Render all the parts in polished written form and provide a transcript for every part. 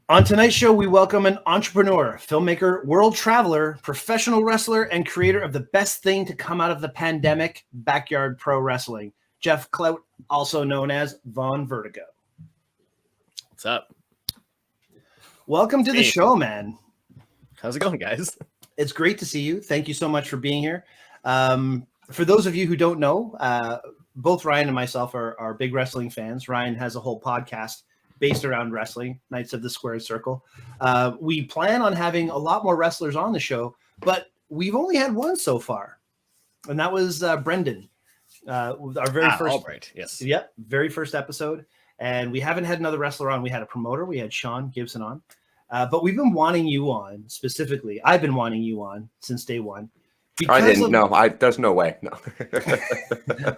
On tonight's show, we welcome an entrepreneur, filmmaker, world traveler, professional wrestler, and creator of the best thing to come out of the pandemic, Backyard Pro Wrestling, Jeff Clout, also known as Vaughn Vertigo. What's up? Welcome to the show, man. How's it going, guys? It's great to see you. Thank you so much for being here. For those of you who don't know, both Ryan and myself are big wrestling fans. Ryan has a whole podcast based around wrestling, Knights of the Squared Circle. We plan on having a lot more wrestlers on the show, but we've only had one so far, and that was Brendan, our very first. Albright, yes. Yep, very first episode, and we haven't had another wrestler on. We had a promoter. We had Sean Gibson on, but we've been wanting you on specifically. I've been wanting you on since day one. I didn't. There's no way. No.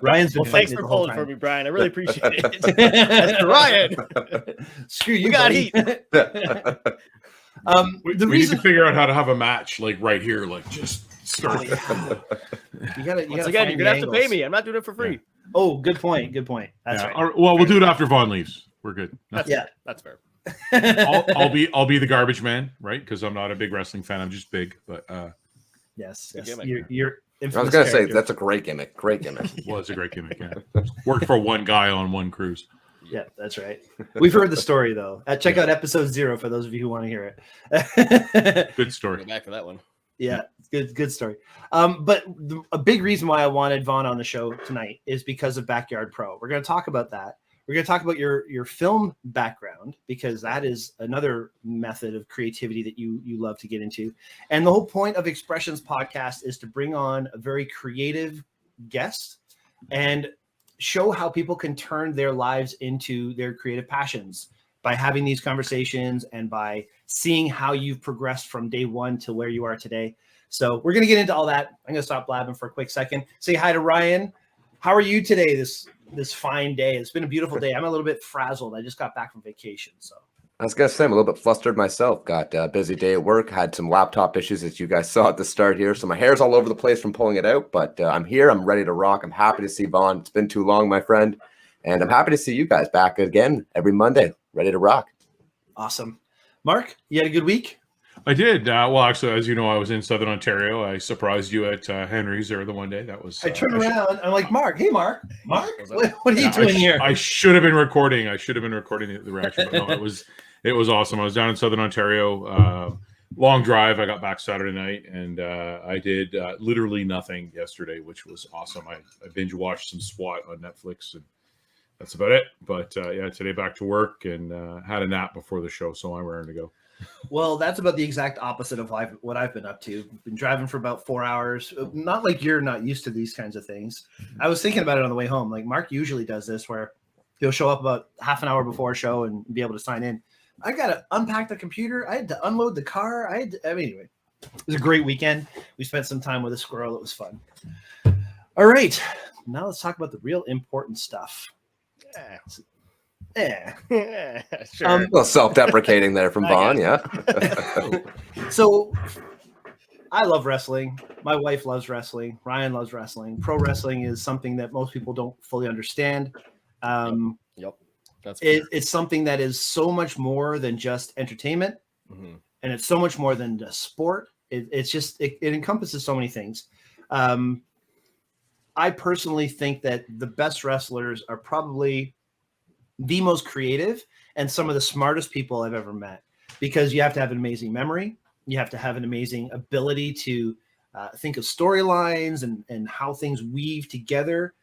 Ryan's been thanks for pulling for me, Brian. I really appreciate it. That's Ryan. Screw you. We got heat. We need to figure out how to have a match like right here, like just start. You gotta you're gonna have to pay me. I'm not doing it for free. Yeah. Oh, good point. Good point. That's right. Well, we'll do it after Vaughn leaves. We're good. That's fair. I'll be the garbage man, right? Because I'm not a big wrestling fan. I'm just big, but. Yes. You're I was going to say, that's a great gimmick. Great gimmick. Well, it's a great gimmick, yeah. Worked for one guy on one cruise. Yeah, that's right. We've heard the story, though. Check out episode 0 for those of you who want to hear it. Good story. Go back for that one. Yeah, good story. But a big reason why I wanted Vaughn on the show tonight is because of Backyard Pro. We're going to talk about that. We're going to talk about your film background, because that is another method of creativity that you love to get into. And the whole point of Expressions Podcast is to bring on a very creative guest and show how people can turn their lives into their creative passions by having these conversations and by seeing how you've progressed from day one to where you are today. So we're going to get into all that. I'm going to stop blabbing for a quick second. Say hi to Ryan. How are you today? This fine day. It's been a beautiful day. I'm a little bit frazzled. I just got back from vacation, so. I was going to say, I'm a little bit flustered myself. Got a busy day at work. Had some laptop issues that you guys saw at the start here. So my hair's all over the place from pulling it out, but I'm here. I'm ready to rock. I'm happy to see Vaughn. It's been too long, my friend. And I'm happy to see you guys back again every Monday, ready to rock. Awesome. Mark, you had a good week? I did. Well, actually, as you know, I was in Southern Ontario. I surprised you at Henry's there the one day. That was. I turned around. I'm like, Mark. Hey, Mark. What are you doing here? I should have been recording. The reaction. But no, it was awesome. I was down in Southern Ontario. Long drive. I got back Saturday night, and I did literally nothing yesterday, which was awesome. I binge watched some SWAT on Netflix, and that's about it. But today back to work and had a nap before the show, so I'm raring to go. Well, that's about the exact opposite of what I've been up to. Been driving for about 4 hours. Not like you're not used to these kinds of things. I was thinking about it on the way home. Like Mark usually does this, where he'll show up about half an hour before a show and be able to sign in. I got to unpack the computer. I had to unload the car. Anyway, it was a great weekend. We spent some time with a squirrel. It was fun. All right. Now let's talk about the real important stuff. Yeah. Sure. A little self-deprecating there from Vaughn, yeah. So I love wrestling. My wife loves wrestling. Ryan loves wrestling. Pro wrestling is something that most people don't fully understand. Yep. It's something that is so much more than just entertainment, and it's so much more than a sport. It encompasses so many things. I personally think that the best wrestlers are probably the most creative and some of the smartest people I've ever met, because you have to have an amazing memory. You have to have an amazing ability to think of storylines and how things weave together.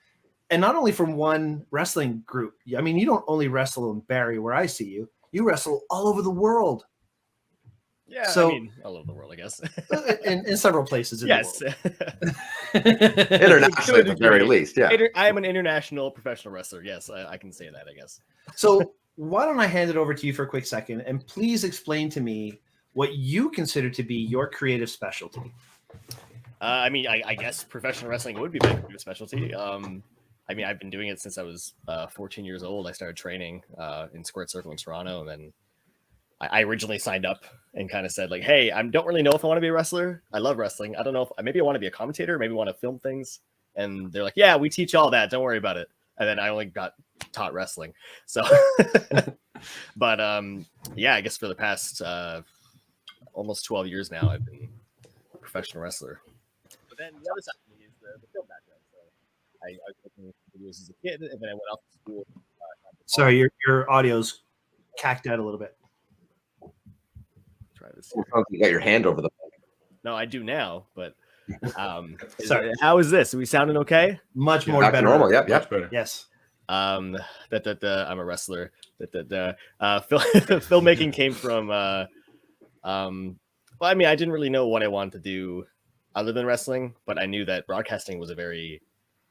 And not only from one wrestling group. I mean, you don't only wrestle in Barrie where I see you. You wrestle all over the world. Yeah, so, I mean, all over the world, I guess. in several places in the world. Internationally, at the very least, yeah. I am an international professional wrestler. Yes, I can say that, I guess. So why don't I hand it over to you for a quick second, and please explain to me what you consider to be your creative specialty. I mean, I guess professional wrestling would be my creative specialty. I mean, I've been doing it since I was 14 years old. I started training in Squared Circle in Toronto, and then I originally signed up and kind of said like, hey, I don't really know if I want to be a wrestler. I love wrestling. I don't know if maybe I want to be a commentator, maybe want to film things. And they're like, yeah, we teach all that. Don't worry about it. And then I only got taught wrestling. So, but yeah, I guess for the past almost 12 years now, I've been a professional wrestler. But then the other side of me is the film background. So I was making videos as a kid, and then I went off to school. Sorry, your audio's cacked out a little bit. Try this. You got your hand over the. No, I do now, but Sorry. how is this? Are we sounding okay? Much more Back to better. normal. Yep. Much better. Yes. I'm a wrestler. Filmmaking came from well, I mean, I didn't really know what I wanted to do other than wrestling, but I knew that broadcasting was a very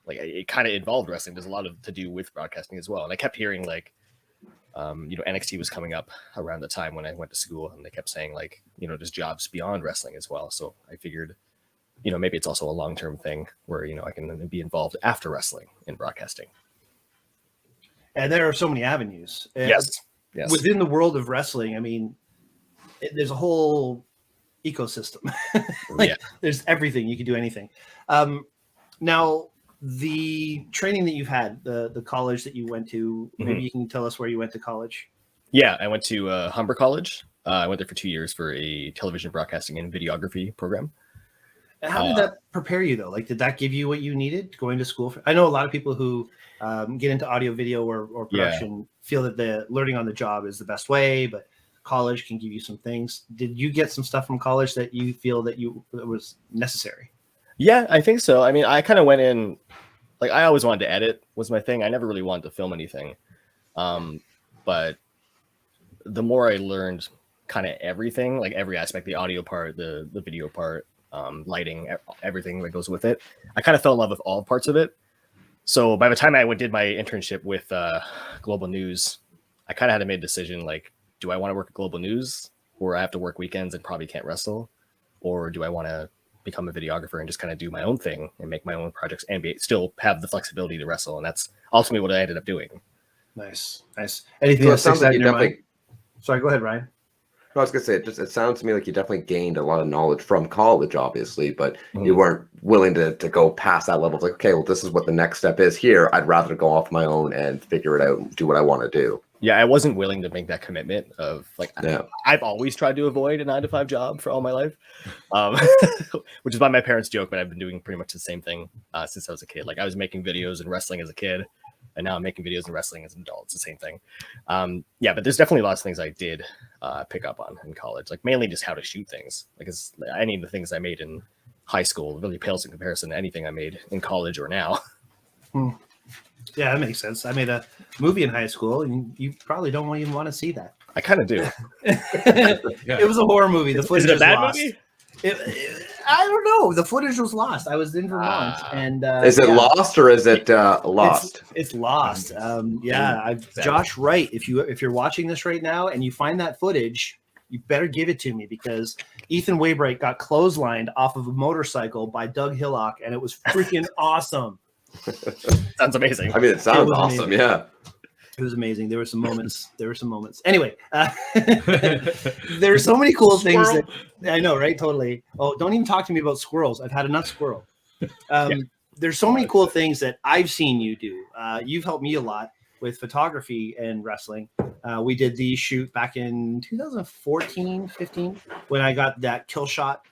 like it kind of involved wrestling. There's a lot to do with broadcasting as well, and I kept hearing like NXT was coming up around the time when I went to school, and they kept saying like there's jobs beyond wrestling as well. So I figured maybe it's also a long-term thing where I can be involved after wrestling in broadcasting. And there are so many avenues. Yes. Within the world of wrestling, I mean, there's a whole ecosystem. There's everything. You can do anything. Now, the training that you've had, the college that you went to, maybe you can tell us where you went to college. Yeah, I went to Humber College. I went there for 2 years for a television broadcasting and videography program. And how did that prepare you, though? Like, did that give you what you needed going to school? I know a lot of people who get into audio, video, or production feel that the learning on the job is the best way, but college can give you some things. Did you get some stuff from college that you feel that was necessary? Yeah, I think so. I mean, I kind of went in, like, I always wanted to edit was my thing. I never really wanted to film anything. But the more I learned kind of everything, like every aspect, the audio part, the video part, lighting, everything that goes with it, I kind of fell in love with all parts of it. So by the time I did my internship with Global News, I kind of had to make a decision, like, do I want to work at Global News where I have to work weekends and probably can't wrestle? Or do I want to become a videographer and just kind of do my own thing and make my own projects and still have the flexibility to wrestle? And that's ultimately what I ended up doing. Nice. Anything So it else sounds like you definitely. Sorry, go ahead, Ryan. I was gonna say, it sounds to me like you definitely gained a lot of knowledge from college, obviously, but you weren't willing to go past that level of like, okay, well, this is what the next step is here. I'd rather go off my own and figure it out and do what I want to do. Yeah, I wasn't willing to make that commitment of like, I've always tried to avoid a 9-to-5 job for all my life, which is why my parents joke, but I've been doing pretty much the same thing since I was a kid. Like I was making videos and wrestling as a kid, and now I'm making videos and wrestling as an adult. It's the same thing. Yeah, but there's definitely lots of things I did pick up on in college, like mainly just how to shoot things. Like any of the things I made in high school really pales in comparison to anything I made in college or now. Yeah, that makes sense. I made a movie in high school, and you probably don't even want to see that. I kind of do. It was a horror movie. The footage is it a bad lost. movie? I don't know. The footage was lost. I was in Vermont, and is it lost or is it lost? It's lost. Josh Wright. If you're watching this right now and you find that footage, you better give it to me because Ethan Waybright got clotheslined off of a motorcycle by Doug Hillock, and it was freaking awesome. Sounds amazing. I mean, it sounds awesome. Amazing. Yeah. It was amazing. There were some moments. Anyway, there's so many cool things that I know, right? Totally. Oh, don't even talk to me about squirrels. I've had enough squirrel. There's so many cool things that I've seen you do. You've helped me a lot with photography and wrestling. We did the shoot back in 2014, 15 when I got that kill shot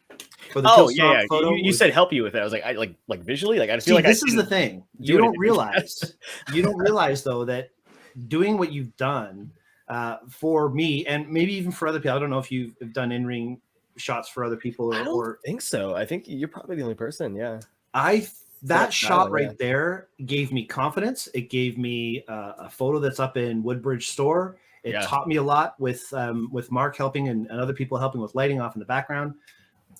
for the kill shot photo. You said help you with it. I was like, I like visually, like I just feel like this is the thing. You don't realize though that doing what you've done for me and maybe even for other people. I don't know if you've done in-ring shots for other people I don't think so. I think you're probably the only person. Yeah. That shot right there gave me confidence. It gave me a photo that's up in Woodbridge store. It taught me a lot with Mark helping and other people helping with lighting off in the background.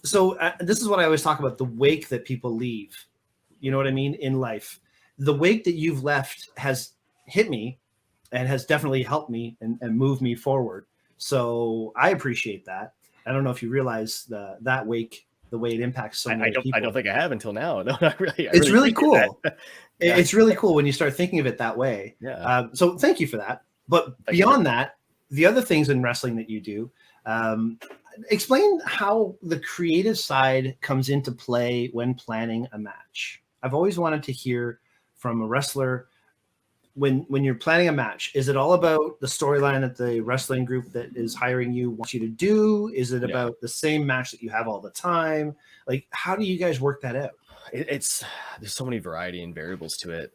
So this is what I always talk about, the wake that people leave. You know what I mean? In life, the wake that you've left has hit me and has definitely helped me and moved me forward. So I appreciate that. I don't know if you realize that wake, the way it impacts so many people. I don't think I have until now. No, not really. It's really cool. It's really cool when you start thinking of it that way. Yeah. So thank you for that. But beyond that, the other things in wrestling that you do, explain how the creative side comes into play when planning a match. I've always wanted to hear from a wrestler when you're planning a match. Is it all about the storyline that the wrestling group that is hiring you wants you to do? Is it about the same match that you have all the time? Like, how do you guys work that out? There's so many variety and variables to it.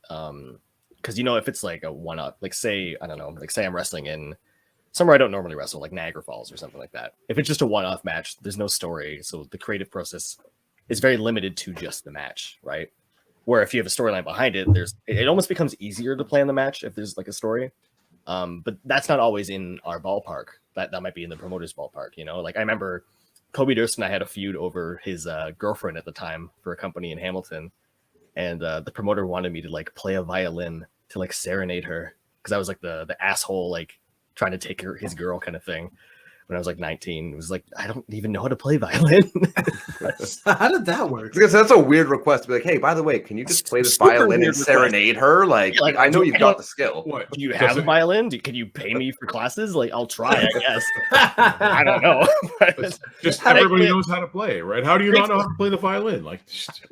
Because if it's like a one-up, like say I'm wrestling in somewhere I don't normally wrestle, like Niagara Falls or something like that. If it's just a one-off match, there's no story, so the creative process is very limited to just the match, right? Where if you have a storyline behind it, it almost becomes easier to plan the match if there's like a story. But that's not always in our ballpark. That might be in the promoter's ballpark, Like I remember Kobe Durst and I had a feud over his girlfriend at the time for a company in Hamilton, and the promoter wanted me to like play a violin to like serenade her because I was like the asshole like trying to take his girl kind of thing when I was like 19. It was like, I don't even know how to play violin. How did that work? Because that's a weird request to be like, hey, by the way, can you just play this violin and serenade her? Like I know you've got the skill. What? Do you have a violin? Can you pay me for classes? Like, I'll try, I guess. I don't know. Just everybody knows how to play, right? How do you not know how to play the violin? Like,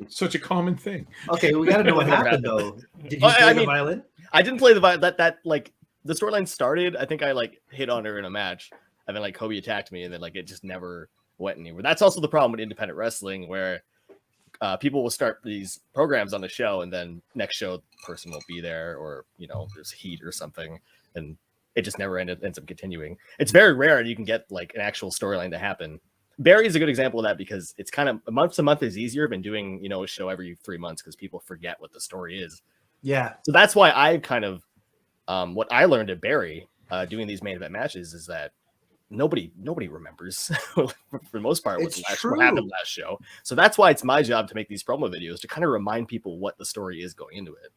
such a common thing. Okay, we got to know what happened though. Did you play the violin? I didn't play the violin. That like the storyline started. I think I like hit on her in a match, and then like Kobe attacked me, and then like it just never went anywhere. That's also the problem with independent wrestling, where people will start these programs on the show, and then next show the person won't be there, or there's heat or something, and it just never ends up continuing. It's very rare you can get like an actual storyline to happen. Barry is a good example of that because it's kind of month to month is easier than doing a show every 3 months because people forget what the story is. Yeah. So that's why I kind of what I learned at Barry doing these main event matches is that nobody remembers for the most part what happened last show. So that's why it's my job to make these promo videos to kind of remind people what the story is going into it.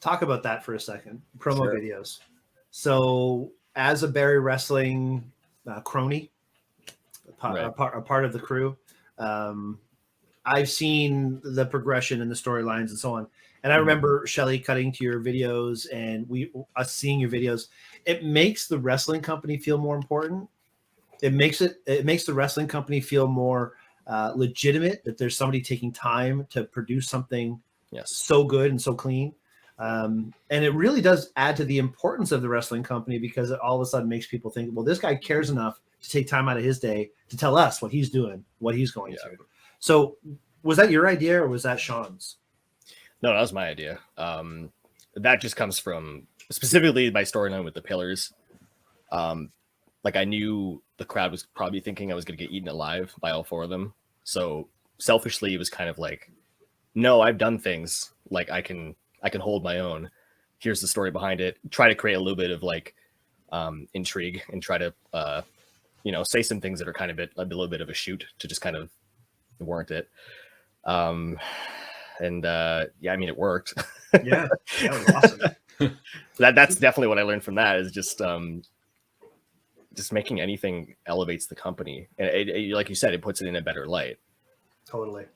Talk about that for a second. Promo videos. So as a Barry Wrestling crony, a part of the crew, I've seen the progression and the storylines and so on. And I remember Shelly cutting to your videos and us seeing your videos. It makes the wrestling company feel more important. It makes the wrestling company feel more legitimate, that there's somebody taking time to produce something so good and so clean. And it really does add to the importance of the wrestling company because it all of a sudden makes people think, well, this guy cares enough to take time out of his day to tell us what he's doing, what he's going through. So was that your idea or was that Sean's? No, that was my idea. That just comes from specifically my storyline with the pillars. Like I knew the crowd was probably thinking I was going to get eaten alive by all 4 of them. So selfishly, it was kind of like, no, I've done things like I can hold my own. Here's the story behind it. Try to create a little bit of like intrigue and try to say some things that are kind of a little bit of a shoot to just kind of warrant it. I mean, it worked. Yeah, that was awesome. That's definitely what I learned from that is just making anything elevates the company. And it, like you said, it puts it in a better light. Totally.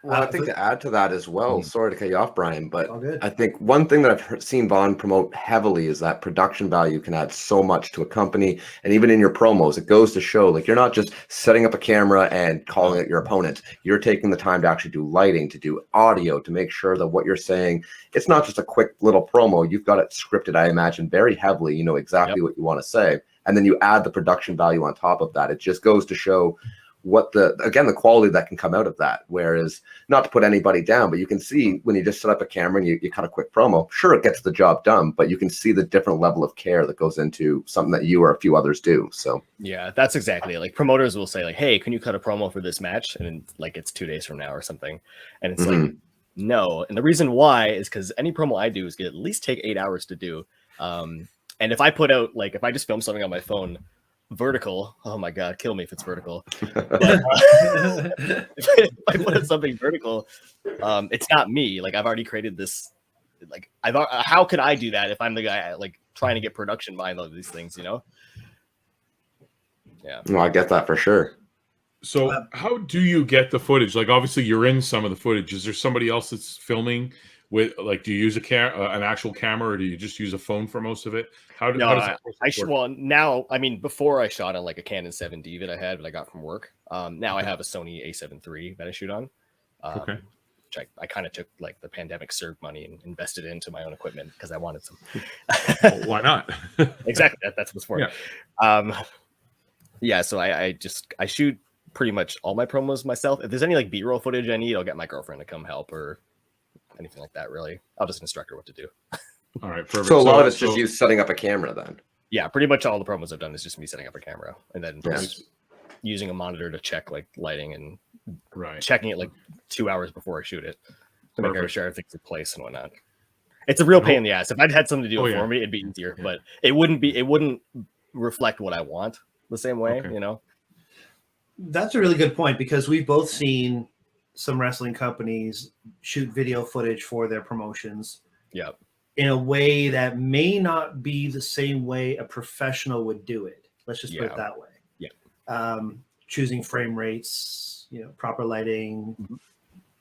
Well, I think to add to that as well, sorry to cut you off, Brian, but good. I think one thing that I've seen Vaughn promote heavily is that production value can add so much to a company. And even in your promos, it goes to show like you're not just setting up a camera and calling out your opponent. You're taking the time to actually do lighting, to do audio, to make sure that what you're saying, it's not just a quick little promo. You've got it scripted, I imagine, very heavily. You know exactly what you want to say. And then you add the production value on top of that. It just goes to show what the quality that can come out of that. Whereas, not to put anybody down, but you can see when you just set up a camera and you cut a quick promo, sure, it gets the job done, but you can see the different level of care that goes into something that you or a few others do. So yeah, that's exactly it. Like promoters will say like, hey, can you cut a promo for this match? And like it's 2 days from now or something. And it's like, no. And the reason why is because any promo I do is going to at least take 8 hours to do. And if I put out, like, if I just film something on my phone, vertical, oh my God, kill me if it's vertical. But, if I put out something vertical, it's not me. Like, I've already created this. Like, how could I do that if I'm the guy, like, trying to get production behind all of these things, Yeah. No, I get that for sure. So how do you get the footage? Like, obviously, you're in some of the footage. Is there somebody else that's filming with like, do you use an actual camera, or do you just use a phone for most of it? How does that process work? Well, now, I mean, before I shot on like a Canon 7D that I got from work. Now I have a Sony A7 III that I shoot on. Okay. Which I kind of took like the pandemic CERB money and invested into my own equipment because I wanted some. Well, why not? Exactly. That's what's for. Yeah. Yeah. So I shoot pretty much all my promos myself. If there's any like B-roll footage I need, I'll get my girlfriend to come help or anything like that. Really, I'll just instruct her what to do. All right. Perfect. So a lot of it's just you setting up a camera then. Yeah, pretty much all the promos I've done is just me setting up a camera and then just using a monitor to check like lighting and checking it like 2 hours before I shoot it to make sure everything's in place and whatnot. It's a real pain in the ass. If I'd had something to do it for me, it'd be easier, but it wouldn't reflect what I want the same way, you know? That's a really good point because we've both seen some wrestling companies shoot video footage for their promotions. Yeah. In a way that may not be the same way a professional would do it. Let's just put it that way. Yeah. Choosing frame rates, proper lighting,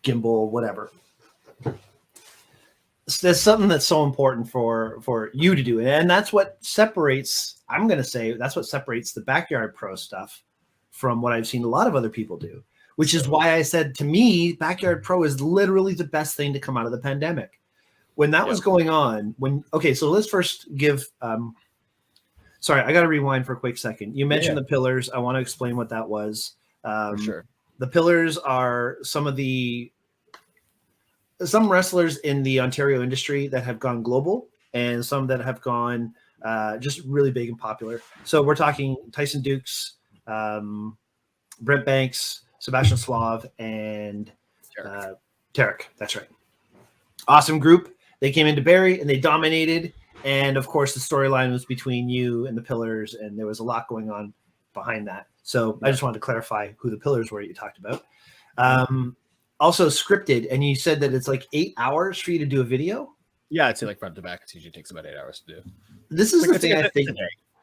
gimbal, whatever. That's something that's so important for you to do. And that's what separates, I'm going to say, that's what separates the Backyard Pro stuff from what I've seen a lot of other people do, which is why I said, to me, Backyard Pro is literally the best thing to come out of the pandemic. When that was going on, so let's first give, sorry, I got to rewind for a quick second. You mentioned the pillars. I want to explain what that was. For sure. The pillars are some wrestlers in the Ontario industry that have gone global and some that have gone just really big and popular. So we're talking Tyson Dukes, Brent Banks, Sebastian Suave, and Tarek. That's right. Awesome group. They came into Barrie and they dominated. And of course, the storyline was between you and the pillars, and there was a lot going on behind that. So I just wanted to clarify who the pillars were you talked about. Also scripted, and you said that it's like 8 hours for you to do a video. Yeah, I'd say like front to back. It usually takes about 8 hours to do. This is the thing I think,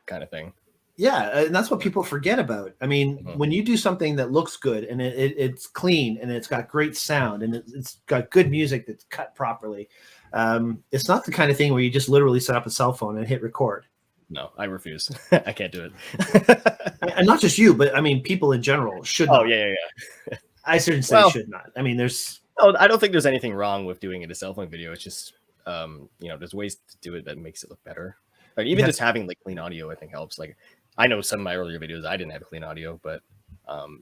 kind of thing. Yeah, and that's what people forget about. I mean, when you do something that looks good and it's clean and it's got great sound and it's got good music that's cut properly, it's not the kind of thing where you just literally set up a cell phone and hit record. No, I refuse. I can't do it. And not just you, but I mean, people in general should not. Oh, yeah. I certainly say should not. I mean, I don't think there's anything wrong with doing it a cell phone video. It's just, there's ways to do it that makes it look better. Like even just having like clean audio, I think helps. Like I know some of my earlier videos, I didn't have clean audio, but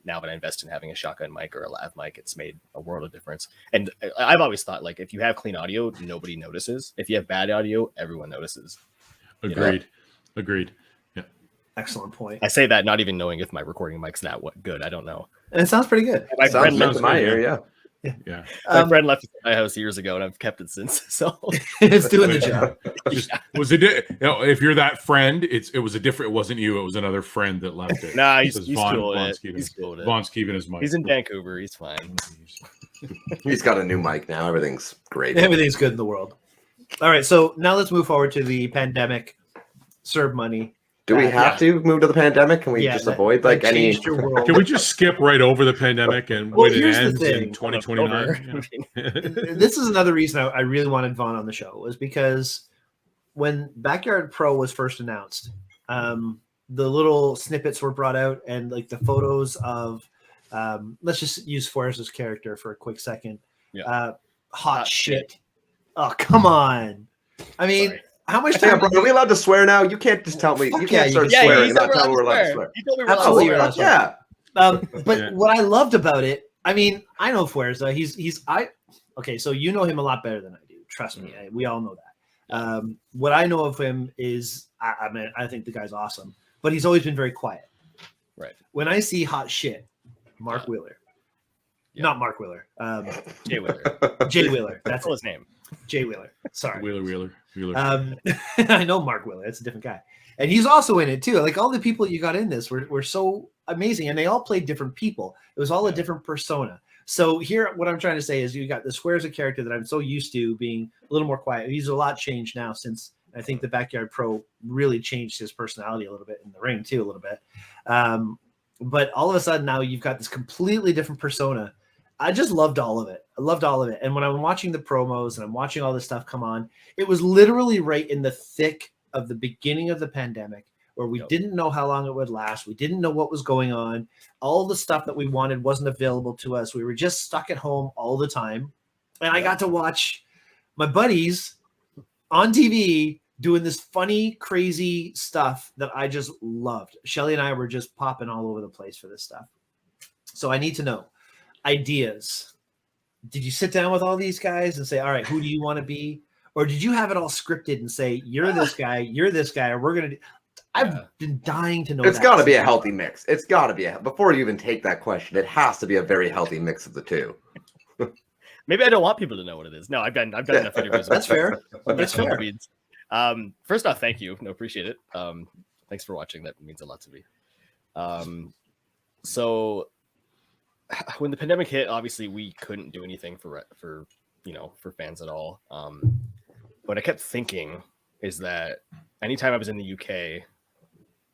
now that I invest in having a shotgun mic or a lav mic, it's made a world of difference. And I've always thought like if you have clean audio, nobody notices. If you have bad audio, everyone notices. Agreed. Agreed. Yeah. Excellent point. I say that not even knowing if my recording mic's that good. I don't know. And it sounds pretty good. My friend left my area. Yeah. My friend left my house years ago, and I've kept it since. So it's doing the job. If you're that friend, it was a different. It wasn't you. It was another friend that left it. Nah, he's cool. He's cool. Vaughn's keeping his mic. He's in Vancouver. He's fine. He's got a new mic now. Everything's great. Everything's good in the world. All right, so now let's move forward to the pandemic. Serve money. Do we have to move to the pandemic? Can we just avoid like any? Can we just skip right over the pandemic and when it ends in 2029? This is another reason I really wanted Vaughn on the show, was because when Backyard Pro was first announced, the little snippets were brought out and like the photos of, let's just use Forrest's character for a quick second. Yeah. Hot shit. Oh, come on. I mean, sorry. How much time? Bro, are we allowed to swear now? You can't just tell me. You can't start swearing and not tell me we're allowed to swear. You told me we're allowed to swear. Yeah. But what I loved about it, I mean, I know Fuerza. Okay, so you know him a lot better than I do. Trust me. We all know that. What I know of him is, I think the guy's awesome, but he's always been very quiet. Right. When I see hot shit, Mark Wheeler. Yeah. Not Mark Wheeler. Jay Wheeler. Jay Wheeler. That's his name. Jay Wheeler. Sorry. Wheeler. I know Mark Wheeler. That's a different guy. And he's also in it too. Like all the people you got in this were so amazing. And they all played different people. It was all a different persona. So here, what I'm trying to say is you got the Squares, a character that I'm so used to being a little more quiet. He's a lot changed now since I think the Backyard Pro really changed his personality a little bit in the ring too, a little bit. But all of a sudden now you've got this completely different persona. I just loved all of it. I loved all of it. And when I'm watching the promos and I'm watching all this stuff come on, it was literally right in the thick of the beginning of the pandemic, where we didn't know how long it would last. We didn't know what was going on. All the stuff that we wanted wasn't available to us. We were just stuck at home all the time. And I got to watch my buddies on TV doing this funny, crazy stuff that I just loved. Shelly and I were just popping all over the place for this stuff. So I need to know ideas. Did you sit down with all these guys and say, all right, who do you want to be? Or did you have it all scripted and say, you're this guy, or we're going to do... I've been dying to know. It's got to be a healthy mix. It's got to be before you even take that question. It has to be a very healthy mix of the two. Maybe I don't want people to know what it is. No, I've done enough interviews. That's fair. That's fair. First off, thank you. No, appreciate it. Thanks for watching. That means a lot to me. So when the pandemic hit, obviously we couldn't do anything for fans at all. What I kept thinking is that anytime I was in the UK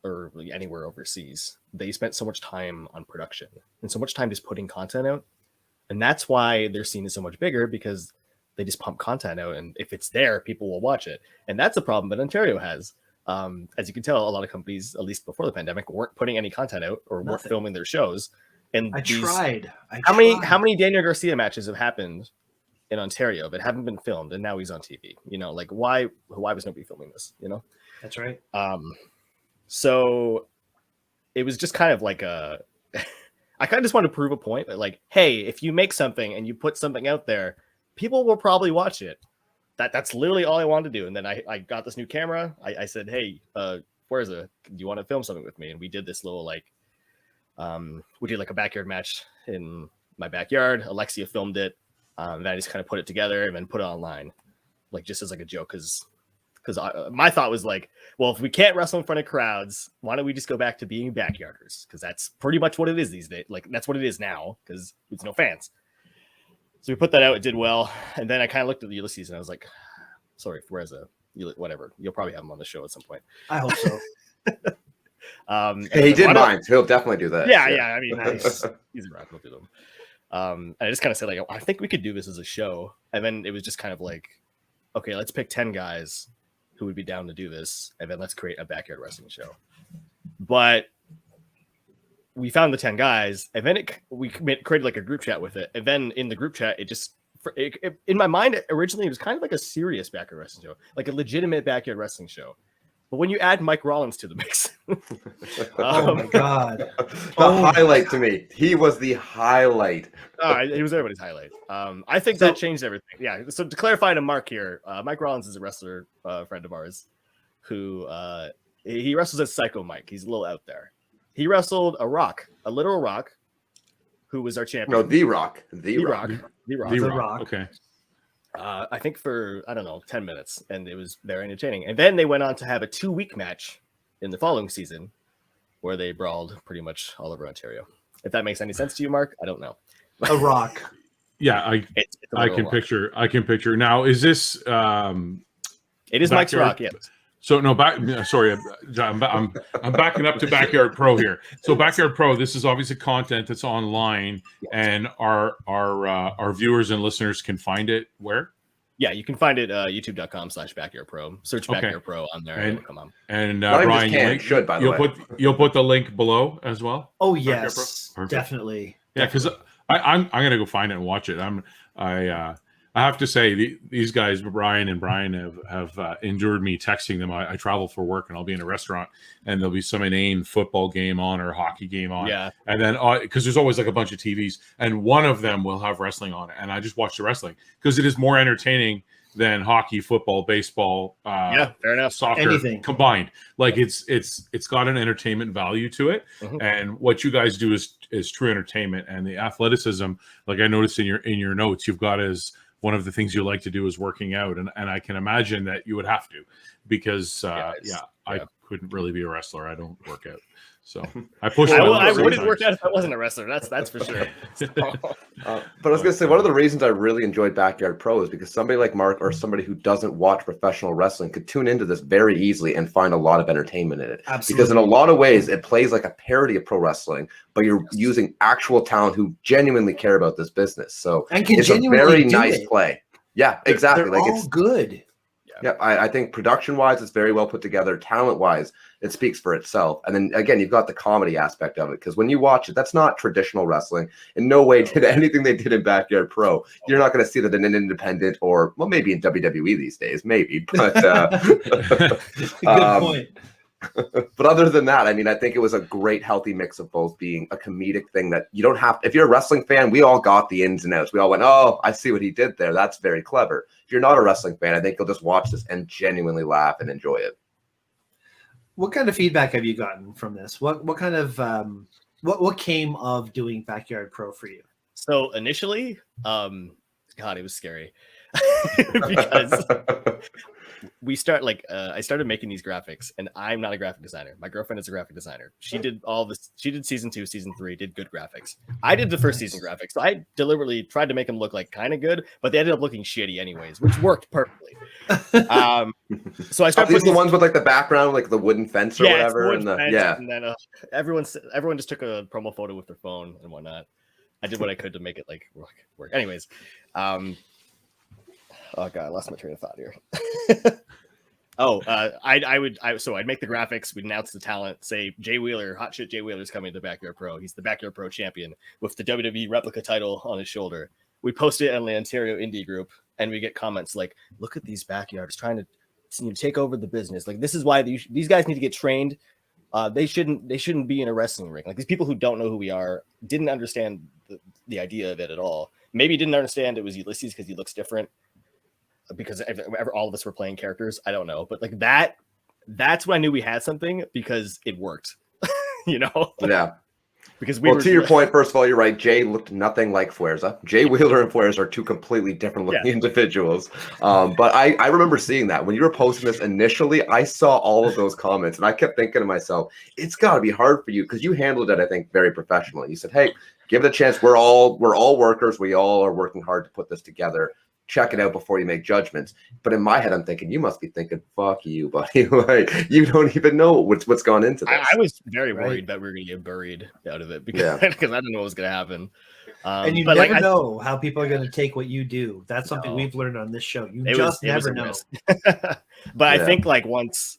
or anywhere overseas, they spent so much time on production and so much time just putting content out. And that's why their scene is so much bigger, because they just pump content out. And if it's there, people will watch it. And that's a problem that Ontario has. As you can tell, a lot of companies, at least before the pandemic, weren't putting any content out or weren't filming their shows. And I tried. How many Daniel Garcia matches have happened in Ontario that haven't been filmed, and now he's on TV? Like why was nobody filming this? That's right. So it was just kind of like I kind of just want to prove a point that, like, hey, if you make something and you put something out there, people will probably watch it. That's literally all I wanted to do. And then I got this new camera. I said, hey, do you want to film something with me? And we did this little we did like a backyard match in my backyard. Alexia filmed it. And I just kind of put it together and then put it online, like just as like a joke, because my thought was like, well, if we can't wrestle in front of crowds, why don't we just go back to being backyarders? Because that's pretty much what it is these days. Like that's what it is now, because there's no fans. So we put that out. It did well, and then I kind of looked at the Ulysses and I was like, sorry, whatever. You'll probably have him on the show at some point. I hope so. He did mine, so he'll definitely do that. Yeah. I mean, he's around. He'll do them. And I just kind of said, like, I think we could do this as a show. And then it was just kind of like, okay, let's pick 10 guys who would be down to do this, and then let's create a backyard wrestling show. But we found the 10 guys, and then we created like a group chat with it. And then in the group chat, in my mind, originally it was kind of like a serious backyard wrestling show, like a legitimate backyard wrestling show. But when you add Mike Rollins to the mix, oh my God, highlight to me. He was the highlight. He was everybody's highlight. I think that changed everything. Yeah. So to clarify to Mark here, Mike Rollins is a wrestler friend of ours who he wrestles as Psycho Mike. He's a little out there. He wrestled a literal Rock, who was our champion. No, The Rock. The Rock. Okay. I think for, 10 minutes, and it was very entertaining. And then they went on to have a 2-week match in the following season where they brawled pretty much all over Ontario. If that makes any sense to you, Mark, I don't know. A Rock. Yeah, I can picture. Now, is this it is Mike's Rock, yes. So no, sorry, I'm backing up to Backyard Pro here. So Backyard Pro, this is obviously content that's online, and our viewers and listeners can find it where? Yeah, you can find it youtube.com/backyardpro. Search Backyard Pro on there, and it'll come on. And Brian, you'll put the link below as well. Oh yes, definitely. Yeah, because I'm gonna go find it and watch it. I have to say, these guys, Brian and Brian, have endured me texting them. I travel for work, and I'll be in a restaurant, and there'll be some inane football game on or hockey game on. Yeah. And then, because there's always like a bunch of TVs, and one of them will have wrestling on it, and I just watch the wrestling because it is more entertaining than hockey, football, baseball, fair enough, soccer, anything combined. Like it's got an entertainment value to it, and what you guys do is true entertainment, and the athleticism. Like I noticed in your notes, you've got as one of the things you like to do is working out. And I can imagine that you would have to, because I couldn't really be a wrestler. I don't work out. So I pushed. I, my I luck wouldn't work sometimes. out if I wasn't a wrestler. That's for sure. But I was going to say, one of the reasons I really enjoyed Backyard Pro is because somebody like Mark or somebody who doesn't watch professional wrestling could tune into this very easily and find a lot of entertainment in it. Absolutely. Because in a lot of ways, it plays like a parody of pro wrestling, but you're using actual talent who genuinely care about this business. So And can it's a genuinely very do nice it. play. Yeah, exactly. They're Like all it's good. Yeah, I think production-wise, it's very well put together. Talent-wise, it speaks for itself. And then again, you've got the comedy aspect of it, because when you watch it, that's not traditional wrestling. In no way did anything they did in Backyard Pro. You're not going to see that in an independent, or well, maybe in WWE these days, maybe. But Good point. but other than that, I mean, I think it was a great, healthy mix of both being a comedic thing that you don't have. If you're a wrestling fan, we all got the ins and outs. We all went, "Oh, I see what he did there. That's very clever." If you're not a wrestling fan, I think you'll just watch this and genuinely laugh and enjoy it. What kind of feedback have you gotten from this? What kind of what came of doing Backyard Pro for you? So initially, God, it was scary because we start I started making these graphics, and I'm not a graphic designer. My girlfriend is a graphic designer. She did all this. She did season 2, season 3, did good graphics. I did the first season graphics. So I deliberately tried to make them look like kind of good, but they ended up looking shitty anyways, which worked perfectly. So I started these the ones with like the background, like the wooden fence or whatever, and and then everyone just took a promo photo with their phone and whatnot. I did what I could to make it like work. Anyways, oh god, I lost my train of thought here. I'd make the graphics, we'd announce the talent, say Jay Wheeler, hot shit Jay Wheeler's coming to Backyard Pro. He's the Backyard Pro champion with the WWE replica title on his shoulder. We post it on the Ontario indie group, and we get comments like, "Look at these backyards trying to take over the business. Like, this is why these guys need to get trained. They shouldn't be in a wrestling ring. Like, these people who don't know who we are didn't understand the idea of it at all. Maybe didn't understand it was Ulysses because he looks different, because all of us were playing characters. I don't know, but like that's when I knew we had something, because it worked. You know? Yeah. Because to your point, first of all, you're right. Jay looked nothing like Fuerza. Jay Wheeler and Fuerza are two completely different looking individuals. But I remember seeing that when you were posting this initially. I saw all of those comments, and I kept thinking to myself, it's got to be hard for you, because you handled it, I think, very professionally. You said, "Hey, give it a chance. We're all workers. We all are working hard to put this together. Check it out before you make judgments." But in my head, I'm thinking, you must be thinking, "Fuck you, buddy." Like, you don't even know what's gone into this. I was very worried that we were going to get buried out of it, because I didn't know what was going to happen. And you never know how people are going to take what you do. That's something we've learned on this show. You just never know. But I think once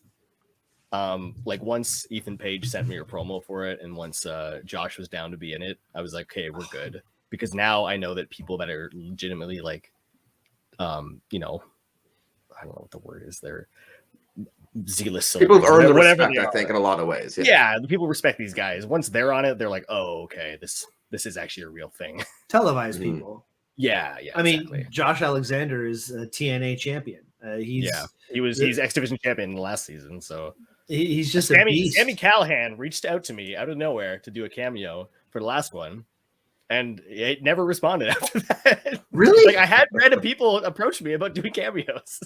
Ethan Page sent me a promo for it, and once Josh was down to be in it, I was like, "Okay, we're good." Because now I know that people that are legitimately I don't know what the word is. They're zealous. People earn the respect, I think, in a lot of ways. Yeah, the people respect these guys. Once they're on it, they're like, "Oh, okay, this is actually a real thing." Televised people. Yeah. I mean, Josh Alexander is a TNA champion. He's X Division champion in the last season. So he's just a beast. Sammy Callahan reached out to me out of nowhere to do a cameo for the last one, and it never responded after that. Really? I had random people approach me about doing cameos.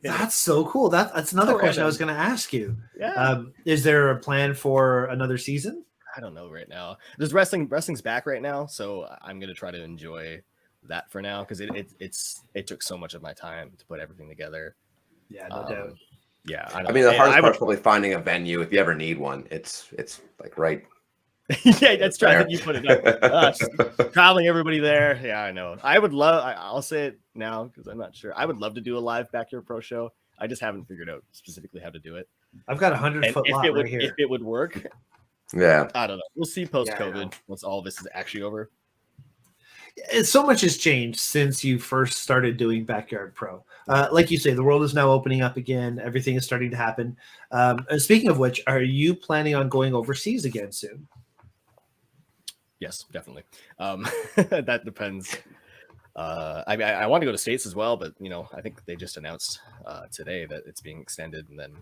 That's so cool. That's another question I was going to ask you. Yeah. Is there a plan for another season? I don't know right now. There's wrestling's back right now, so I'm going to try to enjoy that for now, because it took so much of my time to put everything together. Yeah, no doubt. Yeah, I mean, the hardest part's probably finding a venue if you ever need one. It's like right. Yeah, that's true. I think you put it up. Traveling everybody there. Yeah, I know. I'll say it now because I'm not sure. I would love to do a live Backyard Pro show. I just haven't figured out specifically how to do it. I've got 100-foot lot right here. If it would work. Yeah. I don't know. We'll see post-COVID once all this is actually over. So much has changed since you first started doing Backyard Pro. Like you say, the world is now opening up again. Everything is starting to happen. And speaking of which, are you planning on going overseas again soon? Yes, definitely. That depends. I mean, I want to go to States as well, but I think they just announced today that it's being extended, and then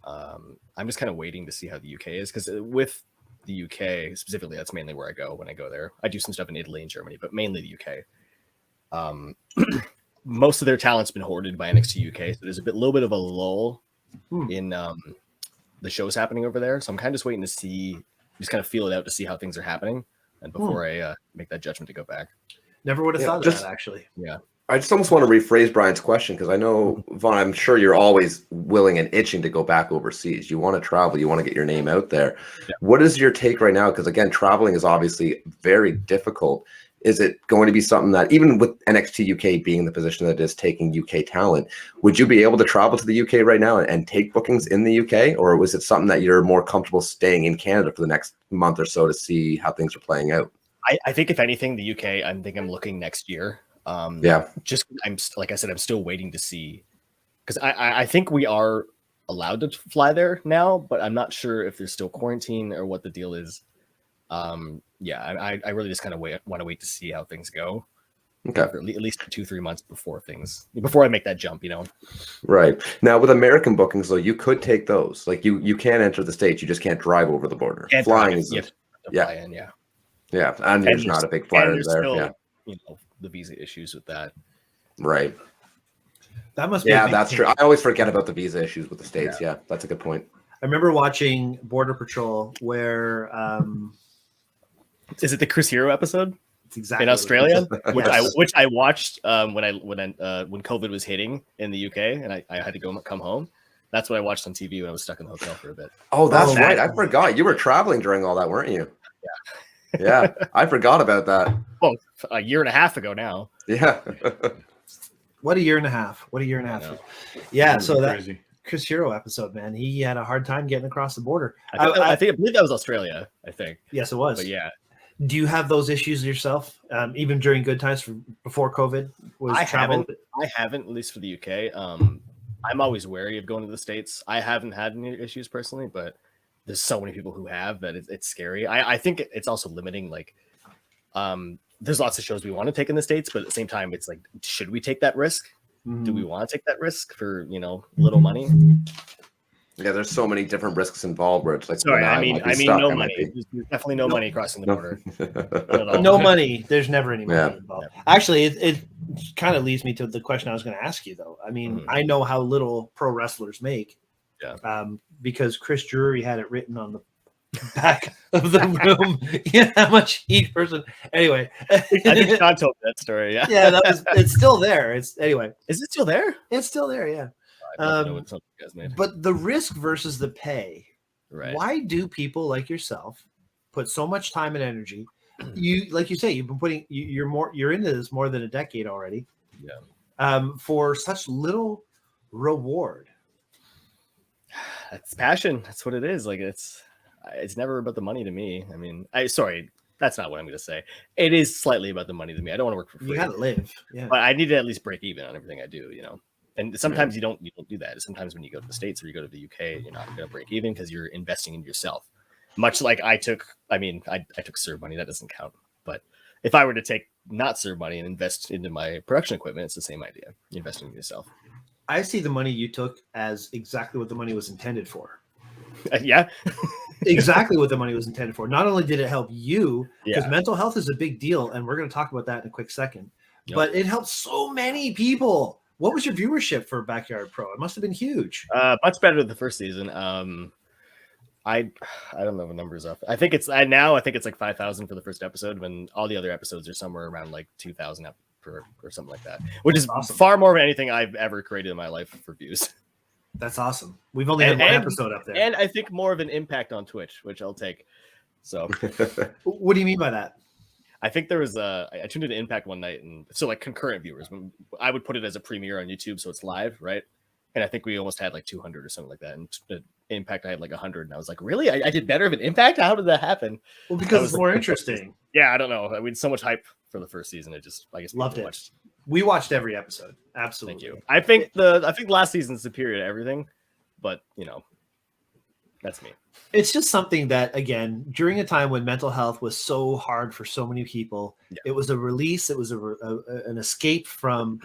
I'm just kind of waiting to see how the UK is, because with the UK specifically, that's mainly where I go when I go there. I do some stuff in Italy and Germany, but mainly the UK. Most of their talent's been hoarded by NXT UK, so there's little bit of a lull in the shows happening over there. So I'm kind of just waiting to see, just kind of feel it out to see how things are happening, and before I make that judgment to go back. Never would have thought of that, actually. Yeah. I just almost want to rephrase Brian's question, because I know, Vaughn, I'm sure you're always willing and itching to go back overseas. You want to travel. You want to get your name out there. Yeah. What is your take right now? Because, again, traveling is obviously very difficult. Is it going to be something that, even with NXT UK being in the position that it is taking UK talent, would you be able to travel to the UK right now and take bookings in the UK? Or was it something that you're more comfortable staying in Canada for the next month or so to see how things are playing out? I think if anything, the UK, I'm looking next year. Just like I said, I'm still waiting to see, because I think we are allowed to fly there now, but I'm not sure if there's still quarantine or what the deal is. I really just kind of want to wait to see how things go. Okay. For at least 2-3 months before I make that jump, Right. Now with American bookings though, you could take those. Like you can enter the States, you just can't drive over the border. Flying is fly in, yeah. Yeah, and there's not a big flyer there. Still, the visa issues with that. Right. That must be that's true. I always forget about the visa issues with the States. Yeah, that's a good point. I remember watching Border Patrol where is it the Chris Hero episode? It's exactly in Australia, which I watched when COVID was hitting in the UK and I had to come home. That's what I watched on TV when I was stuck in the hotel for a bit. Oh, that's right. I forgot. You were traveling during all that, weren't you? Yeah. Yeah, I forgot about that. Well, a year and a half ago now. Yeah. What a year and a half. Yeah, so that crazy. Chris Hero episode, man, he had a hard time getting across the border. I believe that was Australia, I think. Yes, it was. But yeah. Do you have those issues yourself, even during good times before COVID? I haven't, at least for the UK. I'm always wary of going to the States. I haven't had any issues personally, but there's so many people who have that it's scary. I think it's also limiting. Like, there's lots of shows we want to take in the States, but at the same time, it's like, should we take that risk? Do we want to take that risk for little money? Yeah, there's so many different risks involved where it's like, sorry, I mean no money. There's definitely no money crossing the border. No money. There's never any money involved. Actually, it kind of leads me to the question I was going to ask you, though. I mean, I know how little pro wrestlers make. Yeah. Because Chris Drury had it written on the back of the room. Yeah, how much each person. Anyway, I think Sean told that story. Yeah. Yeah, it's still there. Is it still there? It's still there. Yeah. But the risk versus the pay. Right. Why do people like yourself put so much time and energy? Like you say, you've been putting you're into this more than a decade already. Yeah. For such little reward. That's passion. That's what it is. Like it's never about the money to me. I mean, sorry, that's not what I'm going to say. It is slightly about the money to me. I don't want to work for free. You got to live. Yeah. But I need to at least break even on everything I do, And sometimes you don't do that. Sometimes when you go to the States or you go to the UK, you're not going to break even because you're investing in yourself. Much like I took serve money. That doesn't count. But if I were to take not serve money and invest into my production equipment, it's the same idea. You're investing in yourself. I see the money you took as exactly what the money was intended for. Yeah. Exactly what the money was intended for. Not only did it help you, because mental health is a big deal, and we're going to talk about that in a quick second, but it helped so many people. What was your viewership for Backyard Pro? It must have been huge. Much better than the first season. I don't know the numbers up. I think it's like 5,000 for the first episode, when all the other episodes are somewhere around like 2,000 or something like that, which is awesome. Far more than anything I've ever created in my life for views. That's awesome. We've only had one episode up there, and I think more of an impact on Twitch, which I'll take. So, what do you mean by that? I think there was I tuned into Impact one night, and so like concurrent viewers. When I would put it as a premiere on YouTube, so it's live, right? And I think we almost had like 200 or something like that. And the Impact, I had like 100, and I was like, really? I did better than Impact? How did that happen? Well, because it's more interesting. Yeah, I don't know. I mean, so much hype for the first season. I guess loved it. We watched every episode. Absolutely. Thank you. I think last season's superior to everything, but that's me. It's just something that, again, during a time when mental health was so hard for so many people, it was a release. It was an escape from,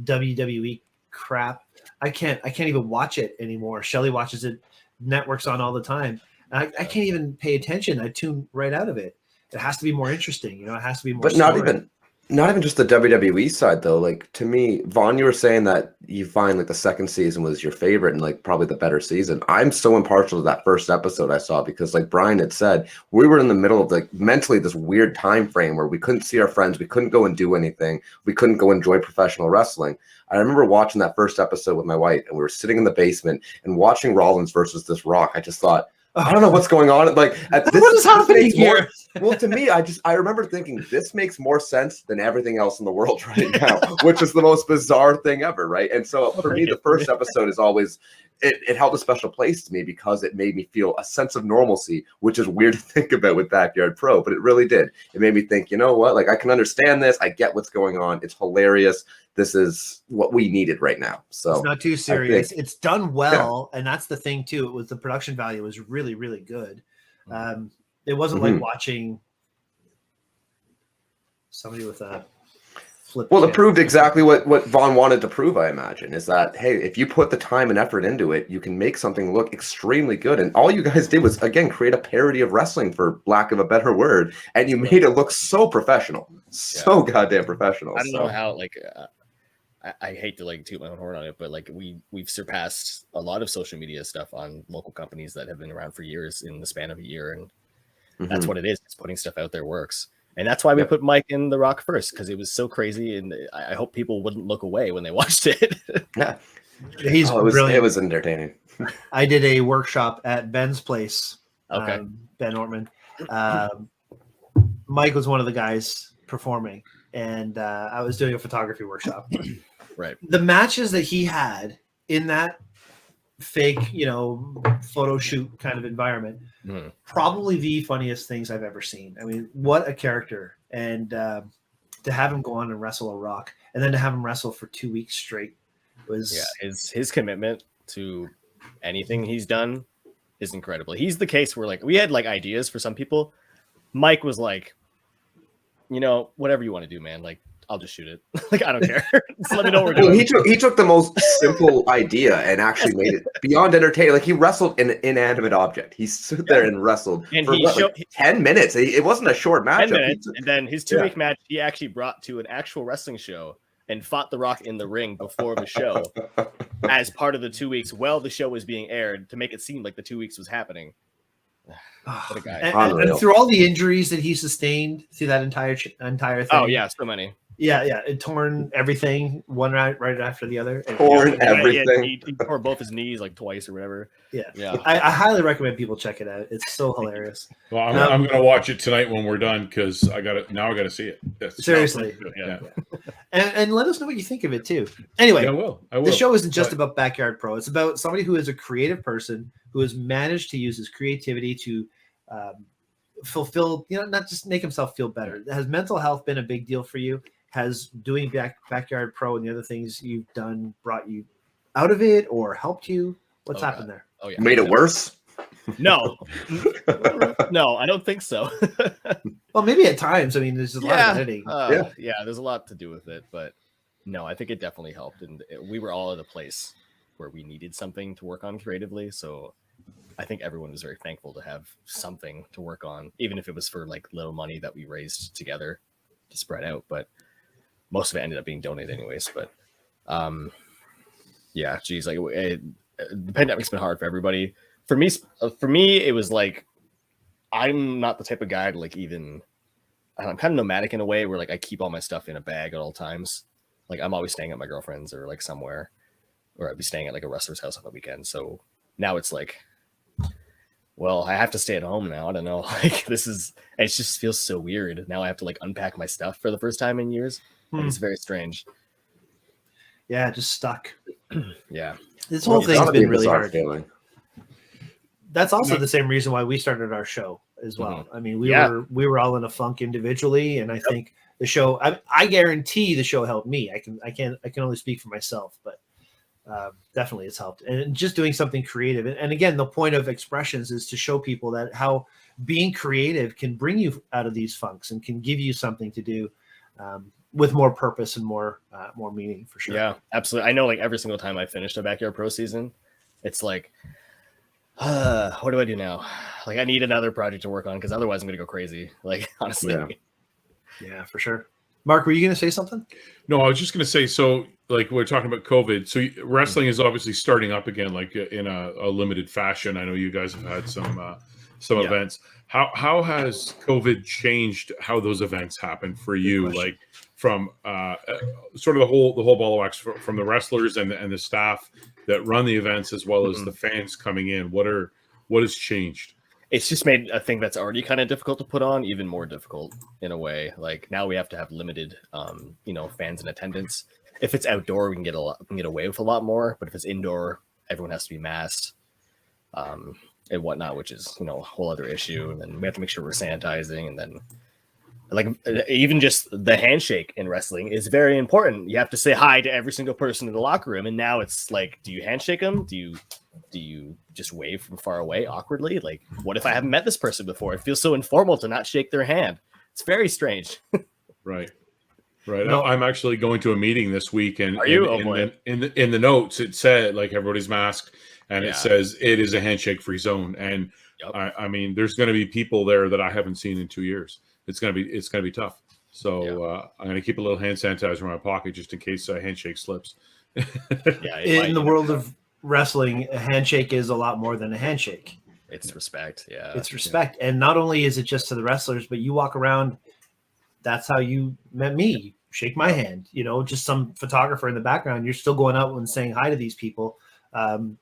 WWE crap. I can't even watch it anymore. Shelly watches it. Networks on all the time. I can't even pay attention. I tune right out of it. It has to be more interesting. It has to be more. But not even Not even just the WWE side though. Like to me, Vaughn, you were saying that you find like the second season was your favorite and like probably the better season. I'm so impartial to that first episode I saw because like Brian had said, we were in the middle of like mentally this weird time frame where we couldn't see our friends, we couldn't go and do anything, we couldn't go enjoy professional wrestling. I remember watching that first episode with my wife and we were sitting in the basement and watching Rollins versus this Rock. I just thought, I don't know what's going on. Like at this, What is happening here? Well, to me, I remember thinking this makes more sense than everything else in the world right now, which is the most bizarre thing ever, right? And so for me, the first episode is always it held a special place to me because it made me feel a sense of normalcy, which is weird to think about with Backyard Pro, but it really did. It made me think, you know what? Like I can understand this. I get what's going on. It's hilarious. This is what we needed right now. So it's not too serious. It's done well, and that's the thing too. It was the production value was really, really good. It wasn't like watching somebody with a flip. Well, it proved exactly what Vaughn wanted to prove, I imagine, is that, hey, if you put the time and effort into it, you can make something look extremely good. And all you guys did was, again, create a parody of wrestling, for lack of a better word, and you made it look so professional. So goddamn professional. I don't know how, like, I hate to, like, toot my own horn on it, but, like, we've surpassed a lot of social media stuff on local companies that have been around for years in the span of a year, and that's what it is. It's putting stuff out there works. And that's why we put Mike in The Rock first, because it was so crazy, and I hope people wouldn't look away when they watched it. Yeah, he's brilliant. It was entertaining. I did a workshop at Ben's place. Okay, Ben Ortman. Mike was one of the guys performing, and I was doing a photography workshop. Right. The matches that he had in that fake, photo shoot kind of environment, probably the funniest things I've ever seen. I mean, what a character. And to have him go on and wrestle a Rock, and then to have him wrestle for 2 weeks straight was his commitment to anything he's done is incredible. He's the case where, like, we had like ideas for some people. Mike was like, whatever you want to do, man. Like, I'll just shoot it. Like, I don't care. Just let me know what we're doing. He took the most simple idea and actually made it beyond entertaining. Like, he wrestled an inanimate object. He stood there and wrestled and for 10 minutes. It wasn't a short match. 10 minutes, and then his 2-week match, he actually brought to an actual wrestling show and fought The Rock in the ring before the show as part of the 2 weeks while the show was being aired to make it seem like the 2 weeks was happening. What a guy. And through all the injuries that he sustained through that entire thing. Oh, yeah, so many. Yeah, it torn everything one right after the other. Torn everything. He tore both his knees like twice or whatever. Yeah. I highly recommend people check it out. It's so hilarious. Well, I'm going to watch it tonight when we're done because I got to see it. Seriously. Yeah. And let us know what you think of it too. Anyway, I will. The show isn't just about Backyard Pro. It's about somebody who is a creative person who has managed to use his creativity to fulfill, not just make himself feel better. Has mental health been a big deal for you? Has doing Backyard Pro and the other things you've done brought you out of it or helped you? What's happened there? Oh, yeah. Made it worse? No. No, I don't think so. Well, maybe at times. I mean, there's a lot of editing. There's a lot to do with it, but no, I think it definitely helped. And we were all at a place where we needed something to work on creatively. So I think everyone was very thankful to have something to work on, even if it was for like little money that we raised together to spread out. But most of it ended up being donated anyways. But the pandemic's been hard for everybody. For me, it was like, I'm not the type of guy to like I'm kind of nomadic in a way where like I keep all my stuff in a bag at all times. Like I'm always staying at my girlfriend's or like somewhere, or I'd be staying at like a wrestler's house on the weekend. So now it's like, well, I have to stay at home now. I don't know. Like it just feels so weird. Now I have to like unpack my stuff for the first time in years. And it's very strange. Yeah, just stuck. Yeah. This whole thing's been really hard. Feeling. That's also the same reason why we started our show as well. I mean, we were all in a funk individually, and I think the show. I guarantee the show helped me. I can only speak for myself, but definitely it's helped. And just doing something creative. And again, the point of expressions is to show people that how being creative can bring you out of these funks and can give you something to do with more purpose and more meaning for sure. Yeah, absolutely. I know like every single time I finished a Backyard Pro season, it's like, what do I do now? Like I need another project to work on because otherwise I'm going to go crazy. Like honestly. Yeah, for sure. Mark, were you going to say something? No, I was just going to say, so like we're talking about COVID. So wrestling is obviously starting up again, like in a limited fashion. I know you guys have had some events. How has COVID changed how those events happen for you? Like from sort of the whole ball of wax from the wrestlers and the staff that run the events, as well as the fans coming in. What has changed? It's just made a thing that's already kind of difficult to put on even more difficult in a way. Like now we have to have limited, fans in attendance. If it's outdoor, we can get away with a lot more. But if it's indoor, everyone has to be masked and whatnot, which is a whole other issue. And then we have to make sure we're sanitizing. And then like even just the handshake in wrestling is very important. You have to say hi to every single person in the locker room. And now it's like, do you handshake them? Do you just wave from far away awkwardly? Like, what if I haven't met this person before? It feels so informal to not shake their hand. It's very strange. Right. No, I'm actually going to a meeting this week, and are you? In the notes it said like everybody's masked, and it says it is a handshake-free zone. And I mean, there's going to be people there that I haven't seen in 2 years. It's going to be tough. So I'm going to keep a little hand sanitizer in my pocket just in case a handshake slips. In the world of wrestling, a handshake is a lot more than a handshake. It's respect. Yeah, it's respect. And not only is it just to the wrestlers, but you walk around, that's how you met me. Shake my hand, just some photographer in the background. You're still going out and saying hi to these people.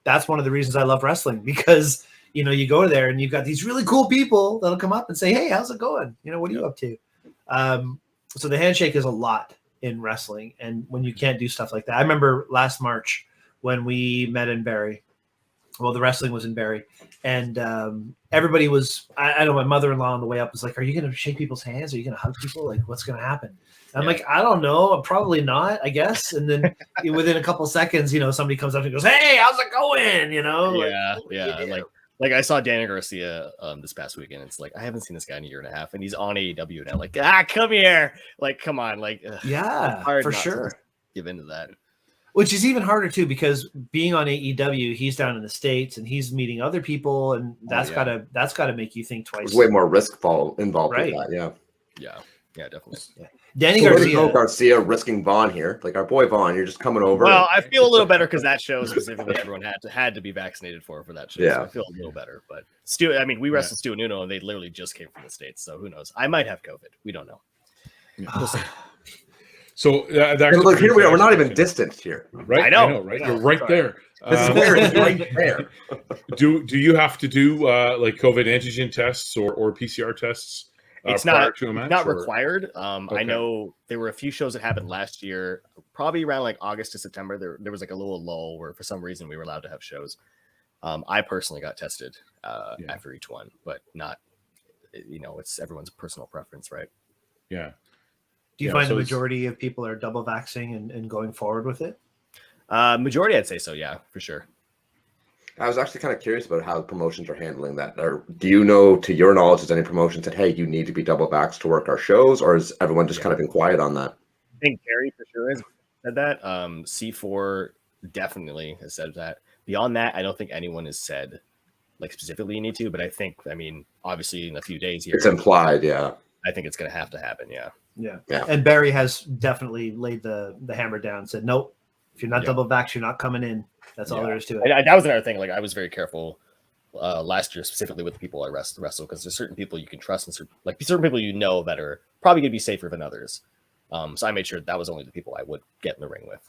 That's one of the reasons I love wrestling, because you go there and you've got these really cool people that'll come up and say, hey, how's it going? What are you up to? So the handshake is a lot in wrestling. And when you can't do stuff like that, I remember last March when we met in Barrie. Well, the wrestling was in Barrie, and everybody was. I know my mother-in-law on the way up was like, "Are you going to shake people's hands? Are you going to hug people? Like, what's going to happen?" And I'm like, "I don't know. Probably not. I guess." And then within a couple seconds, somebody comes up and goes, "Hey, how's it going?" Like I saw Daniel Garcia this past weekend. It's like I haven't seen this guy in a year and a half, and he's on AEW now. Like, come here. Like, come on. Like, for sure. Give into that. Which is even harder too, because being on AEW, he's down in the States and he's meeting other people, and that's gotta make you think twice. There's way more risk involved right. with that, yeah, definitely. Yeah. Danny Garcia risking Vaughn here, like our boy Vaughn. You're just coming over. Well, I feel a little better because that show specifically, everyone had to be vaccinated for that show. Yeah, so I feel a little better. But Stu, I mean, we wrestled Stu and Nuno, and they literally just came from the States, so who knows? I might have COVID. We don't know. We'll see. So look, here we are. We're not even distant here, right? I know, right? You're right there. This is where it's right there. Do you have to do like COVID antigen tests or PCR tests? It's not required. Okay. I know there were a few shows that happened last year, probably around like August to September. There was like a little lull where for some reason we were allowed to have shows. I personally got tested after each one, but not. It's everyone's personal preference, right? Yeah. Do you find the majority of people are double vaxxing and going forward with it? Majority, I'd say so. Yeah, for sure. I was actually kind of curious about how the promotions are handling that. Or do you know, to your knowledge, is any promotion said, hey, you need to be double vaxxed to work our shows? Or is everyone just kind of been quiet on that? I think Gary for sure has said that. C4 definitely has said that. Beyond that, I don't think anyone has said like specifically you need to, but I think, obviously in a few days here. It's implied, yeah. I think it's going to have to happen, yeah. And Barry has definitely laid the hammer down and said, nope, if you're not double vaxxed, you're not coming in. That's all there is to it. That was another thing. Like I was very careful last year, specifically with the people I wrestle, because there's certain people you can trust and certain people that are probably going to be safer than others. So I made sure that was only the people I would get in the ring with.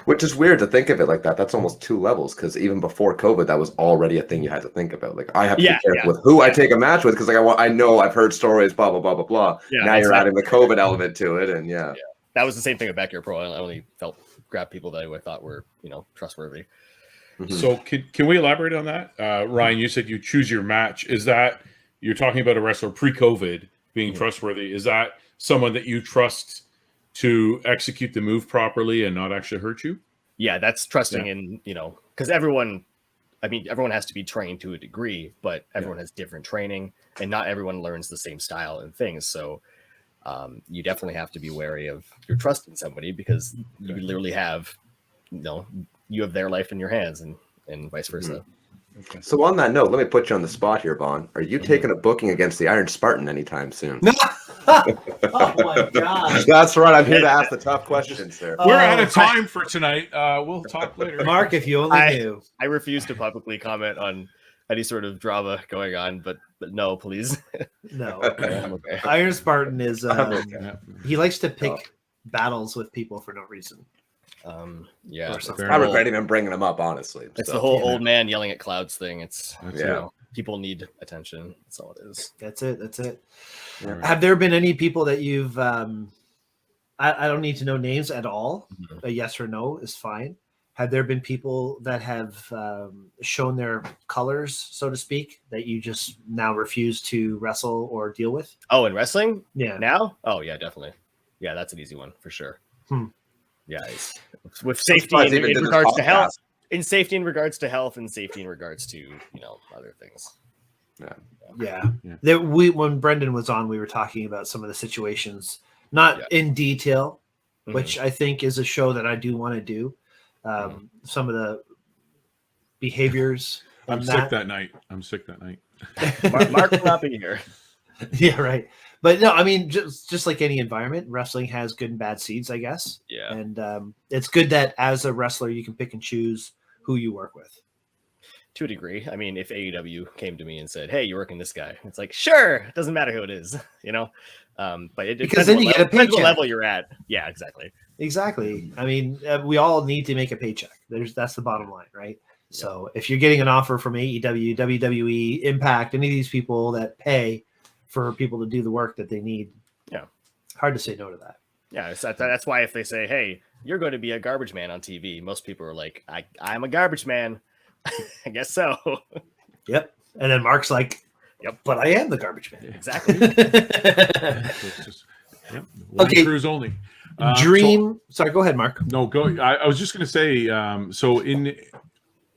Which is weird to think of it like that. That's almost two levels, because even before COVID, that was already a thing you had to think about. Like I have to be careful with who I take a match with, because I know I've heard stories, blah blah blah blah blah. Yeah, now you're adding the COVID element to it, and that was the same thing with Backyard Pro. I only grab people that I thought were trustworthy. Mm-hmm. So can we elaborate on that? Ryan, you said you choose your match. Is that you're talking about a wrestler pre-COVID being trustworthy? Is that someone that you trust to execute the move properly and not actually hurt you? Yeah, that's trusting in, because everyone has to be trained to a degree, but everyone has different training and not everyone learns the same style and things. So you definitely have to be wary of your trust in somebody, because you literally have, you have their life in your hands and vice versa. Mm-hmm. Okay. So on that note, let me put you on the spot here, Vaughn. Are you taking a booking against the Iron Spartan anytime soon? Oh my gosh. That's right. I'm here to ask the tough questions, sir. Oh, We're out of time for tonight. We'll talk later. Mark, if you only knew. I refuse to publicly comment on any sort of drama going on, but no, please. No. I'm okay. Iron Spartan is Yeah. he likes to pick battles with people for no reason. Yeah, Or something. Fair I enough. regret even bringing him up, honestly. it's So, the whole yeah. old man yelling at clouds thing. It's That's you Yeah. know, people need attention. That's all it is. That's it. That's it. All right. Have there been any people that you've I don't need to know names at all. Mhm. A yes or no is fine. Have there been people that have shown their colors, so to speak, that you just now refuse to wrestle or deal with? Oh, in wrestling Yeah. now? Oh yeah, definitely. Yeah, that's an easy one for sure. Hmm. Yeah, it's, with safety surprised in, even in did this regards to health, podcast. in safety in regards to health, and safety in regards to other things. Yeah. Yeah. There, when Brendan was on, we were talking about some of the situations, not in detail, Mhm. which I think is a show that I do want to do. Some of the behaviors. I'm in sick that night. I'm sick that night. Mark will not be here. Yeah, right. But no, I mean, just like any environment, wrestling has good and bad seeds, I guess. Yeah. And it's good that as a wrestler, you can pick and choose who you work with. To a degree. I mean, if AEW came to me and said, "Hey, you're working this guy," it's like, sure, it doesn't matter who it is, But it Because depends then what you get a depends what paycheck. level you're at. Yeah, exactly. Exactly. I mean, we all need to make a paycheck. That's the bottom line, right? So if you're getting an offer from AEW, WWE, Impact, any of these people that pay for people to do the work that they need, hard to say no to that. Yeah, that's why if they say, "Hey, you're going to be a garbage man on TV," most people are like, "I'm a garbage man." I guess so. Yep. And then Mark's like, Yep. but I am the garbage man. Exactly. It's just, one Okay. cruise only. Dream. Sorry, go ahead, Mark. No, go. I was just going to say. So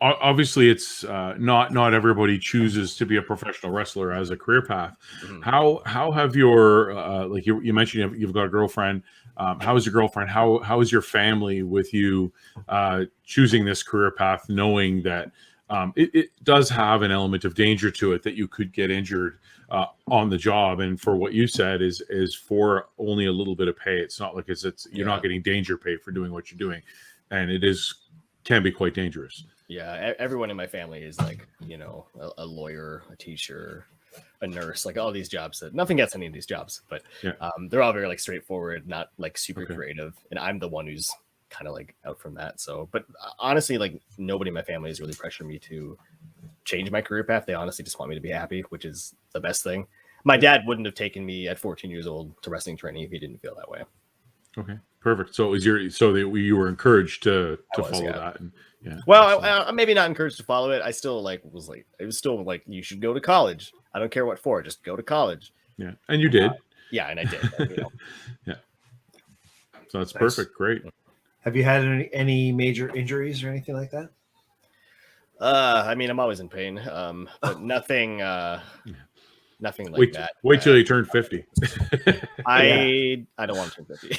obviously, it's not everybody chooses to be a professional wrestler as a career path. Mhm. How have your like you mentioned you've got a girlfriend. How is your girlfriend? How is your family with you choosing this career path, knowing that it does have an element of danger to it, that you could get injured on the job, and for what you said is for only a little bit of pay. It's not like you're not getting danger pay for doing what you're doing, and can be quite dangerous. Yeah, everyone in my family is like, a lawyer, a teacher, a nurse, like all these jobs that nothing gets any of these jobs, but they're all very like straightforward, not like super creative. And I'm the one who's kind of like out from that. So, but honestly, like nobody in my family has really pressured me to change my career path. They honestly just want me to be happy, which is the best thing. My dad wouldn't have taken me at 14 years old to wrestling training if he didn't feel that way. Okay, perfect. So you were encouraged to follow yeah. that, and Well, I'm maybe not encouraged to follow it. I still it was still like, you should go to college. I don't care what for, just go to college. yeah, and you did. Yeah, and I did. Yeah, so that's Nice. perfect. Great. Have you had any major injuries or anything like that? I mean, I'm always in pain, but nothing like that. Wait till you turn 50. I don't want to turn 50.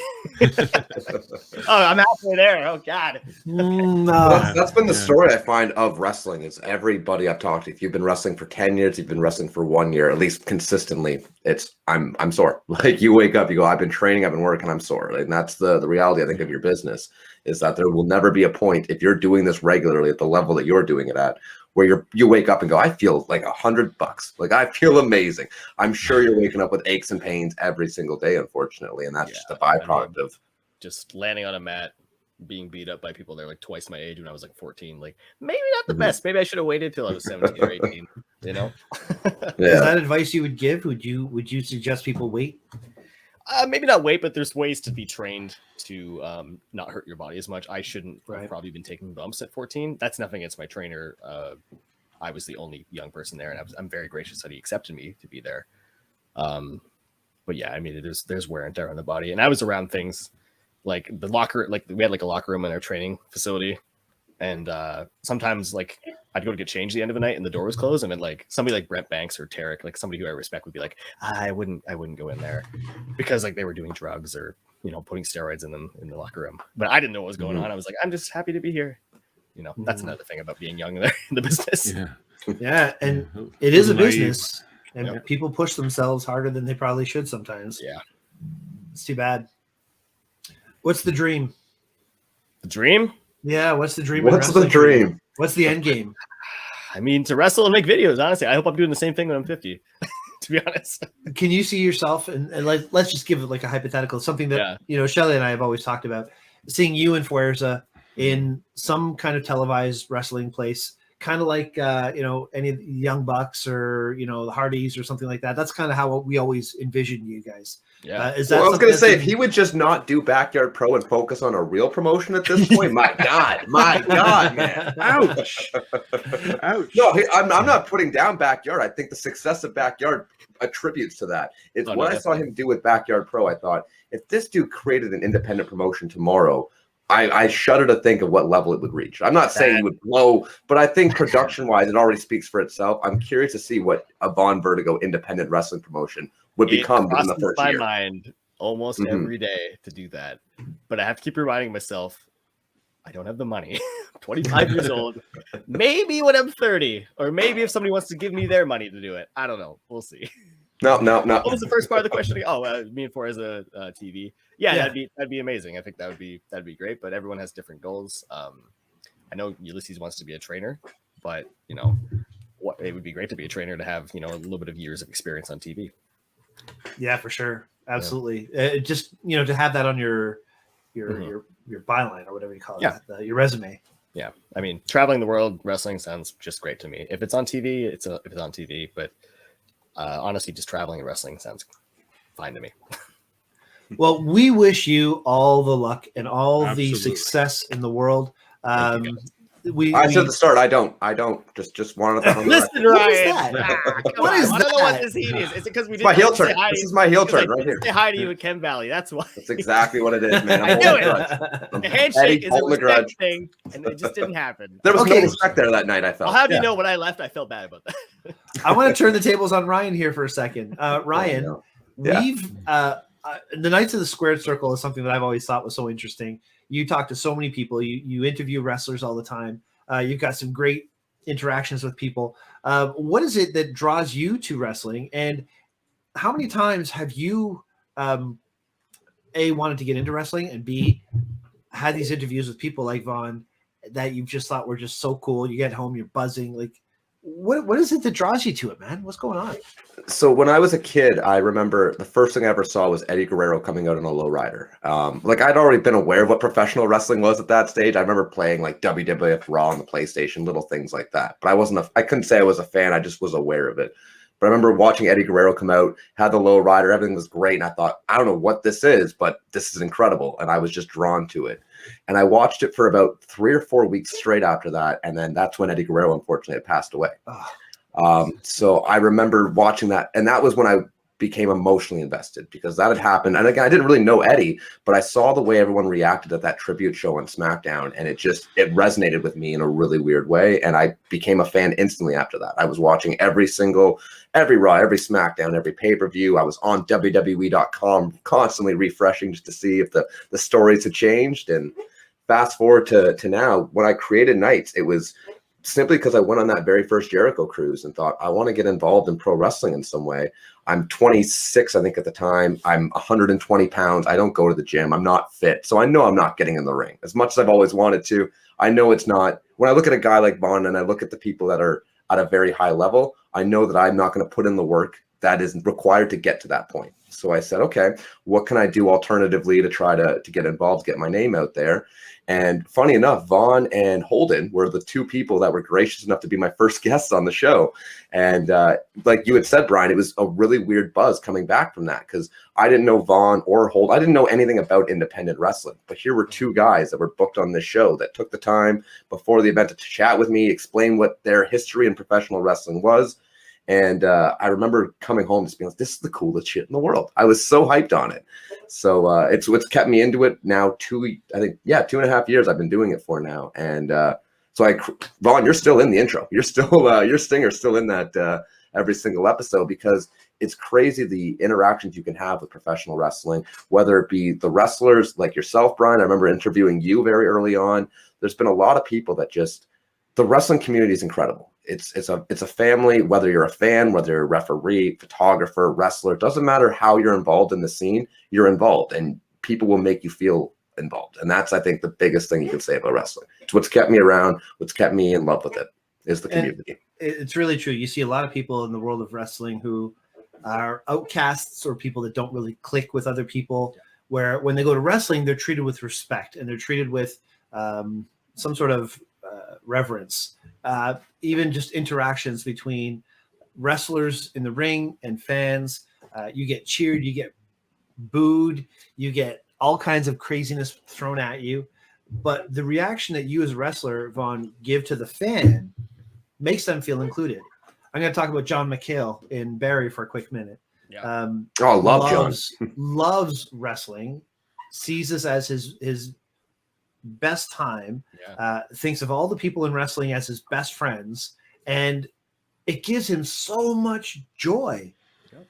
Oh, I'm halfway there. Oh God. No. That's been the story I find of wrestling. Is everybody I've talked to, if you've been wrestling for 10 years, you've been wrestling for 1 year, at least consistently, it's I'm sore. Like you wake up, you go, I've been training, I've been working, I'm sore. Like, and that's the reality, I think, of your business, is that there will never be a point, if you're doing this regularly at the level that you're doing it at, where you wake up and go, I feel like $100. Like I feel amazing. I'm sure you're waking up with aches and pains every single day, unfortunately, and that's just a byproduct of just landing on a mat, being beat up by people that are like twice my age when I was like 14. Like maybe not the best. Maybe I should have waited till I was 17 or 18. Is that advice you would give? Would you suggest people wait? Maybe not wait, but there's ways to be trained to not hurt your body as much. I shouldn't have probably been taking bumps at 14. That's nothing against my trainer. I was the only young person there, and I'm very gracious that he accepted me to be there. But yeah, I mean, there's wear and tear on the body, and I was around things like the locker, like we had like a locker room in our training facility, and sometimes like I'd go to get changed at the end of the night, and the door was closed, and then like somebody like Brent Banks or Tarek, like somebody who I respect, would be like, I wouldn't go in there because like they were doing drugs or putting steroids in them in the locker room. But I didn't know what was going on. I was like, I'm just happy to be here. That's another thing about being young in the business. Yeah, and it is a business. And people push themselves harder than they probably should sometimes. Yeah. It's too bad. What's the dream? The dream? Yeah, what's the dream? in What's the wrestling for you? dream? What's the end game? I mean, to wrestle and make videos, honestly. I hope I'm doing the same thing when I'm 50, to be honest. Can you see yourself, and let's just give it like a hypothetical, something that, Shelley and I have always talked about, seeing you and Fuerza in some kind of televised wrestling place, kind of like, any of the Young Bucks or, the Hardys or something like that. That's kind of how we always envision you guys. Yeah. Is that I was going to say, if he would just not do Backyard Pro and focus on a real promotion at this point, my God, man. Ouch. Ouch. No, I'm not putting down Backyard. I think the success of Backyard attributes to that. It's what I saw him do with Backyard Pro. I thought, if this dude created an independent promotion tomorrow, I shudder to think of what level it would reach. I'm not saying he would blow, but I think production-wise, it already speaks for itself. I'm curious to see what a Vaughn Vertigo independent wrestling promotion would become in the first year. My mind almost every day to do that, but I have to keep reminding myself I don't have the money. I'm 25 years old. Maybe when I'm 30, or maybe if somebody wants to give me their money to do it. I don't know. We'll see. No. What was the first part of the question? Oh, me and Forza TV. Yeah, that'd be amazing. I think that'd be great. But everyone has different goals. I know Ulysses wants to be a trainer, but it would be great to be a trainer to have a little bit of years of experience on TV. Yeah, for sure, absolutely. Just to have that on your byline or whatever you call it, your resume. Yeah, I mean, traveling the world wrestling sounds just great to me. If it's on TV, it's on TV. But honestly, just traveling and wrestling sounds fine to me. Well, we wish you all the luck and all Absolutely. the success in the world. I said at the start, I don't. Just wanted to. Listen, Ryan. What is I don't know what this heat is. Is it because we didn't my heel turn? say hi to This you? is my heel turn right here. Say hi to you at Chem Valley. That's why. That's exactly what it is, man. I knew it. I'm The handshake is a holding a grudge. respect thing, and it just didn't happen. There was Okay. no respect there that night. I felt. I'll have you know when I left, I felt bad about that. I want to turn the tables on Ryan here for a second. Ryan, we've the Knights of the Squared Circle is something that I've always thought was so interesting. You talk to so many people. You interview wrestlers all the time. You've got some great interactions with people. What is it that draws you to wrestling? And how many times have you, A, wanted to get into wrestling, and B, had these interviews with people like Vaughn that you just thought were just so cool? You get home, you're buzzing. Like, what is it that draws you to it, man? What's going on? So when I was a kid, I remember the first thing I ever saw was Eddie Guerrero coming out on a lowrider. I'd already been aware of what professional wrestling was at that stage. I remember playing like WWF Raw on the PlayStation, little things like that. But I couldn't say I was a fan. I just was aware of it. But I remember watching Eddie Guerrero come out, had the lowrider, everything was great. And I thought, I don't know what this is, but this is incredible. And I was just drawn to it. And I watched it for about 3 or 4 weeks straight after that. And then that's when Eddie Guerrero, unfortunately, had passed away. So I remember watching that. And that was when I became emotionally invested, because that had happened. And again, I didn't really know Eddie, but I saw the way everyone reacted at that tribute show on SmackDown. And it resonated with me in a really weird way. And I became a fan instantly after that. I was watching every Raw, every SmackDown, every pay-per-view. I was on WWE.com constantly refreshing just to see if the stories had changed. And fast forward to now, when I created Knights, it was simply because I went on that very first Jericho cruise and thought, I want to get involved in pro wrestling in some way. I'm 26, I think, at the time. I'm 120 pounds. I don't go to the gym. I'm not fit. So I know I'm not getting in the ring. As much as I've always wanted to, I know it's not. When I look at a guy like Vaughn and I look at the people that are at a very high level, I know that I'm not going to put in the work that is required to get to that point. So I said, okay, what can I do alternatively to try to get involved, get my name out there? And funny enough, Vaughn and Holden were the two people that were gracious enough to be my first guests on the show. And like you had said, Brian, it was a really weird buzz coming back from that, because I didn't know Vaughn or Holden. I didn't know anything about independent wrestling. But here were two guys that were booked on this show that took the time before the event to chat with me, explain what their history in professional wrestling was. And I remember coming home just being like, this is the coolest shit in the world. I was so hyped on it. So it's what's kept me into it now. 2.5 years I've been doing it for now. And Vaughn, you're still in the intro. You're still, your stinger's still in that every single episode, because it's crazy the interactions you can have with professional wrestling, whether it be the wrestlers like yourself, Brian. I remember interviewing you very early on. There's been a lot of people that the wrestling community is incredible. it's a family. Whether you're a fan, whether you're a referee, photographer, wrestler, doesn't matter how you're involved in the scene. You're involved, and people will make you feel involved. And that's, I think, the biggest thing you can say about wrestling. It's what's kept me around. What's kept me in love with it is the community. It's really true. You see a lot of people in the world of wrestling who are outcasts or people that don't really click with other people, where when they go to wrestling, they're treated with respect and they're treated with some sort of reverence. Even just interactions between wrestlers in the ring and fans. You get cheered, you get booed, you get all kinds of craziness thrown at you. But the reaction that you as a wrestler, Vaughn, give to the fan makes them feel included. I'm going to talk about John McHale in Barry for a quick minute. Yeah. I love John. Loves wrestling, sees this as his best time, thinks of all the people in wrestling as his best friends, and it gives him so much joy. Yep.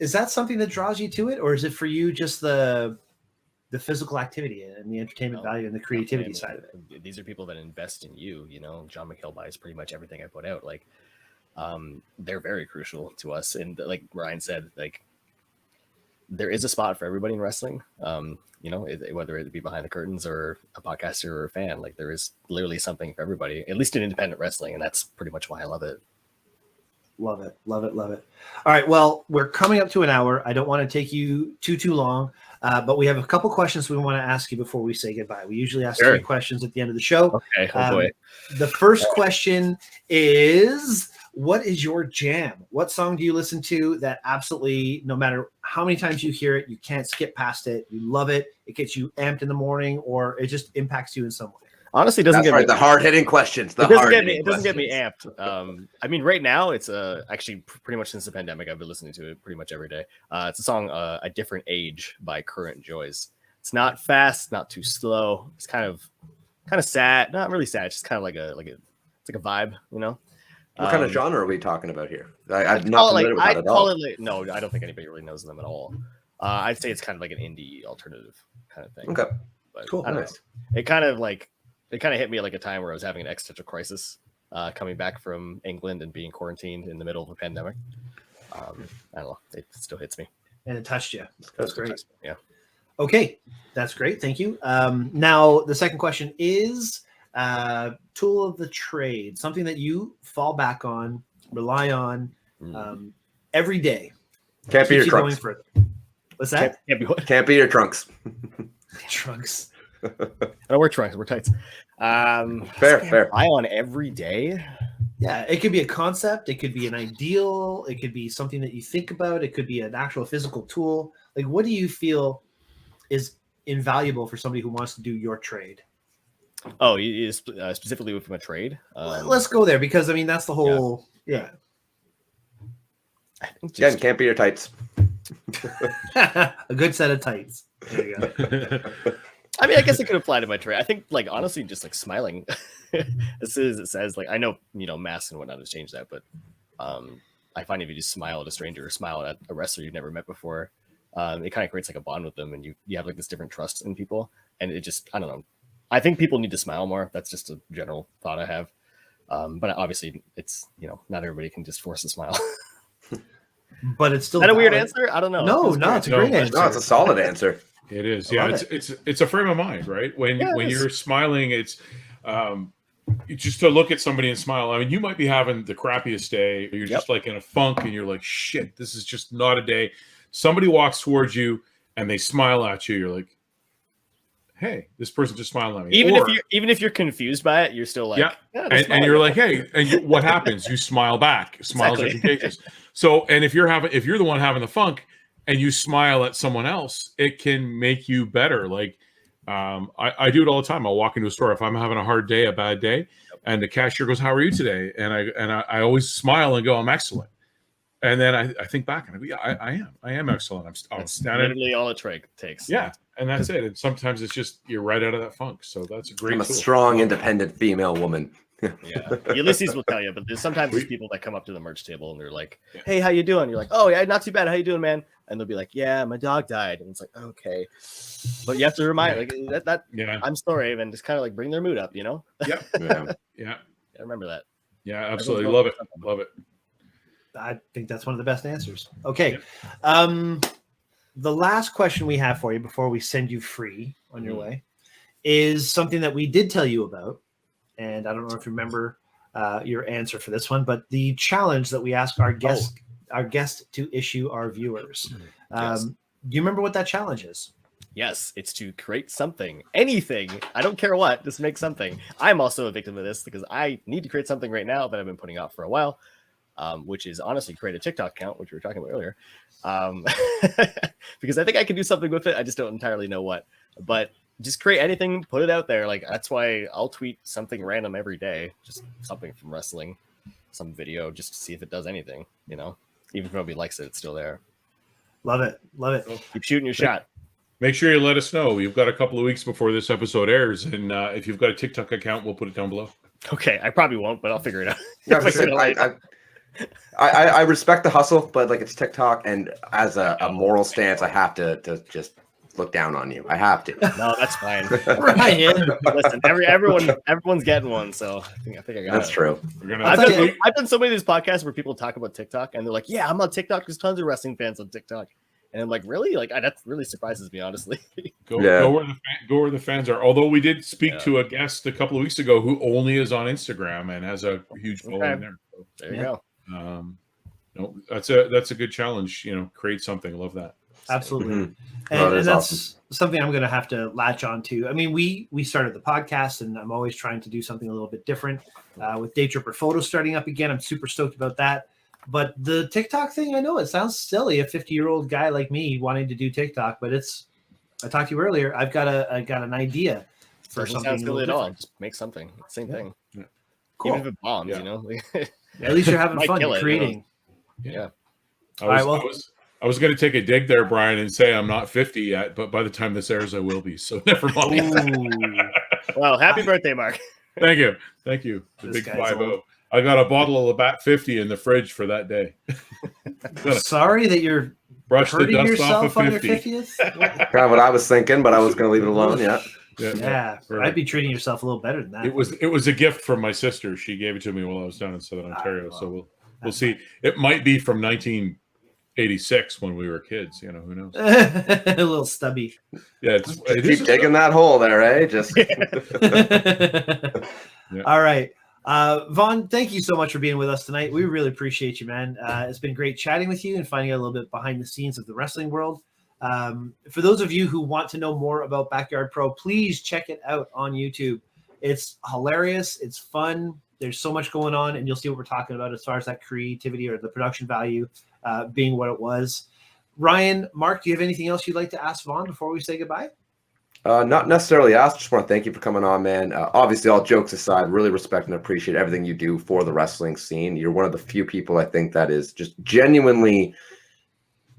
Is that something that draws you to it, or is it for you just the physical activity and the entertainment value and the creativity side of it? These are people that invest in you. You know, John McHale buys pretty much everything I put out. Like, they're very crucial to us. And like Ryan said, like, there is a spot for everybody in wrestling. You know, whether it be behind the curtains or a podcaster or a fan, like there is literally something for everybody, at least in independent wrestling. And that's pretty much why I love it. Love it. Love it. Love it. All right. Well, we're coming up to an hour. I don't want to take you too long, but we have a couple questions we want to ask you before we say goodbye. We usually ask 3 questions at the end of the show. Okay. Oh boy. The first question is, what is your jam? What song do you listen to that absolutely, no matter how many times you hear it, you can't skip past it? You love it. It gets you amped in the morning, or it just impacts you in some way. Honestly, it doesn't get me the hard-hitting questions. It doesn't get me amped. I mean, right now, it's actually pretty much since the pandemic, I've been listening to it pretty much every day. It's a song, "A Different Age" by Current Joys. It's not fast, not too slow. It's kind of sad, not really sad. It's just kind of it's like a vibe, you know. What kind of genre are we talking about here? I'm not familiar with that at all. No, I don't think anybody really knows them at all. I'd say it's kind of like an indie alternative kind of thing. Okay, but cool. Nice. It kind of hit me like a time where I was having an existential crisis, coming back from England and being quarantined in the middle of a pandemic. I don't know. It still hits me. And it touched you. That's great. Yeah. Okay. That's great. Thank you. Now, the second question is tool of the trade, something that you fall back on, rely on every day. Can't be your trunks. What's that? Can't be your trunks. Trunks. I don't wear trunks. We're tights. Fair. Rely on every day. Yeah, it could be a concept. It could be an ideal. It could be something that you think about. It could be an actual physical tool. Like, what do you feel is invaluable for somebody who wants to do your trade? Oh, specifically with a trade. Let's go there, because I mean that's the whole. Yeah. Again, can't be your tights. A good set of tights. There you go. I mean, I guess it could apply to my trade. I think, like, honestly, just like smiling, as soon as it says, like, I know, masks and whatnot has changed that, but I find if you just smile at a stranger or smile at a wrestler you've never met before, it kind of creates like a bond with them, and you have like this different trust in people, and it just, I don't know. I think people need to smile more. That's just a general thought I have. But obviously, it's, not everybody can just force a smile. But it's still is that a weird answer? I don't know. No, it's a great answer. No, it's a solid answer. It is. Yeah, it's a frame of mind, right? When you're smiling, it's just to look at somebody and smile. I mean, you might be having the crappiest day, or you're just like in a funk, and you're like, shit, this is just not a day. Somebody walks towards you and they smile at you. You're like, hey, this person just smiled at me. Even if you're confused by it, you're still like, and you're like, hey, and what happens? You smile back. Smiles are contagious. So, and if you're the one having the funk and you smile at someone else, it can make you better. Like, I do it all the time. I'll walk into a store if I'm having a bad day, and the cashier goes, "How are you today?" And I always smile and go, "I'm excellent." And then I think back and I go, yeah, I am excellent. I'm standing. Literally all it takes. Yeah. And that's it. And sometimes it's just, you're right out of that funk. So that's a great I'm a tool. strong, independent female woman. Yeah. Ulysses will tell you, but sometimes there's people that come up to the merch table and they're like, hey, how you doing? You're like, oh yeah, not too bad. How you doing, man? And they'll be like, yeah, my dog died. And it's like, okay. But you have to remind I'm sorry, and just kind of like bring their mood up, Yeah. I remember that. Yeah, absolutely. Love it. Love it. I think that's one of the best answers. Okay. The last question we have for you before we send you free on your way is something that we did tell you about. And I don't know if you remember your answer for this one, but the challenge that we ask our guest to issue our viewers. Yes. Do you remember what that challenge is? Yes, it's to create something, anything. I don't care what, just make something. I'm also a victim of this because I need to create something right now that I've been putting off for a while, which is honestly create a TikTok account, which we were talking about earlier, because I think I can do something with it. I just don't entirely know what, but just create anything, put it out there. Like, that's why I'll tweet something random every day, just something from wrestling, some video, just to see if it does anything, you know, even if nobody likes it, it's still there. Love it. Love it. So keep shooting your shot. Make sure you let us know. We've got a couple of weeks before this episode airs, and if you've got a TikTok account, we'll put it down below. Okay, I probably won't, but I'll figure it out. Yeah, I respect the hustle, but like, it's TikTok, and as a moral stance, I have to just look down on you. I have to. No, that's fine. Ryan. Listen, everyone's getting one, so I think I got That's it. true. I've done so many of these podcasts where people talk about TikTok, and they're like, "Yeah, I'm on TikTok. There's tons of wrestling fans on TikTok." And I'm like, really? Like, that really surprises me, honestly. Go where the fans are. Although we did speak to a guest a couple of weeks ago who only is on Instagram and has a huge following there. So, there you go. No, that's a good challenge. You know, create something. Love that. Absolutely. And that's something I'm going to have to latch on to. I mean, we started the podcast, and I'm always trying to do something a little bit different. With Day Tripper Photos starting up again, I'm super stoked about that. But the TikTok thing, I know it sounds silly, a 50-year-old guy like me wanting to do TikTok, but I talked to you earlier, I've got an idea for something. Sounds silly at all. Just make something. Same thing. Yeah. Cool. Even if it bombs, you know. At least you're having fun. You're it, creating. You know? Yeah. I was going to take a dig there, Brian, and say I'm not 50 yet, but by the time this airs, I will be. So never mind. Well, happy birthday, Mark. Thank you. The big 5-0. I got a bottle of Labatt 50 in the fridge for that day. Sorry that you're hurting yourself on your 50th. Kind of what I was thinking, but I was going to leave it alone. Yeah. I'd be treating yourself a little better than that. It was a gift from my sister. She gave it to me while I was down in Southern Ontario. So we'll see. It might be from 1986 when we were kids. You know, who knows? A little stubby. Yeah, keep digging that hole there, eh? Just. All right. Vaughn, thank you so much for being with us tonight. We really appreciate you, man. It's been great chatting with you and finding out a little bit behind the scenes of the wrestling world. For those of you who want to know more about Backyard Pro, please check it out on YouTube. It's hilarious. It's fun. There's so much going on, and you'll see what we're talking about as far as that creativity or the production value being what it was. Ryan, Mark, do you have anything else you'd like to ask Vaughn before we say goodbye? Not necessarily asked. Just want to thank you for coming on, man. Obviously, all jokes aside, really respect and appreciate everything you do for the wrestling scene. You're one of the few people I think that is just genuinely,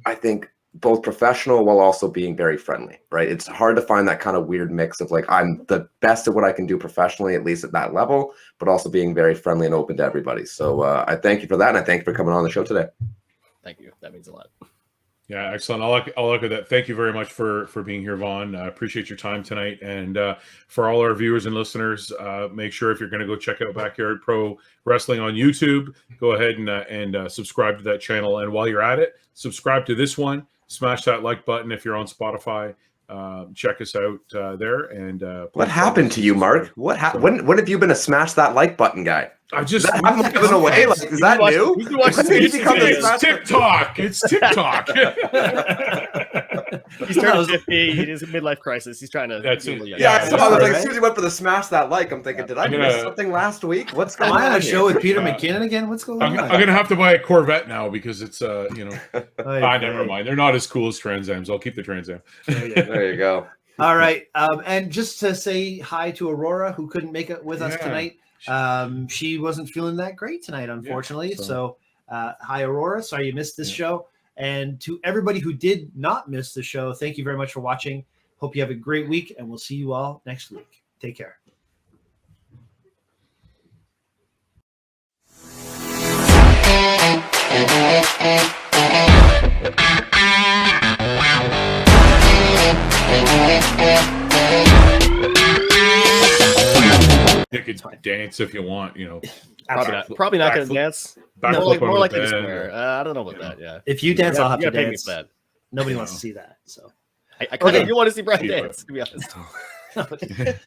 I think, both professional while also being very friendly, right? It's hard to find that kind of weird mix of like, I'm the best at what I can do professionally, at least at that level, but also being very friendly and open to everybody. So I thank you for that, and I thank you for coming on the show today. Thank you. That means a lot. Yeah, excellent. I'll echo that. Thank you very much for being here, Vaughn. I appreciate your time tonight. And for all our viewers and listeners, make sure if you're going to go check out Backyard Pro Wrestling on YouTube, go ahead and subscribe to that channel. And while you're at it, subscribe to this one. Smash that like button if you're on Spotify. Check us out there. And what happened to you, Mark? What happened? When have you been a smash that like button guy? I just I'm giving away. Like, is that new? It's TikTok. It's TikTok. He's turned 50. He is a midlife crisis. He's trying to. That's it. Yeah, I saw. Like, as soon as he went for the smash that like, I'm thinking, did I miss something last week? What's going on? Am I on a show with Peter McKinnon again? What's going on? I'm gonna have to buy a Corvette now because it's never mind. They're not as cool as Trans Ams. I'll keep the Trans Am. There you go. All right, and just to say hi to Aurora, who couldn't make it with us tonight. She wasn't feeling that great tonight, unfortunately. So hi, Aurora. Sorry you missed this show. And to everybody who did not miss the show, thank you very much for watching. Hope you have a great week, and we'll see you all next week. Take care. You could dance if you want, Probably not going to Backflip- dance. backflip More over the likely to bed. swear. I don't know about Yeah. that. Yeah. If you dance, I'll have to pay me dance. for that. Nobody Yeah. wants to see that. So I kind of Okay. do want to see Brian Cheaper. dance, to be honest. okay.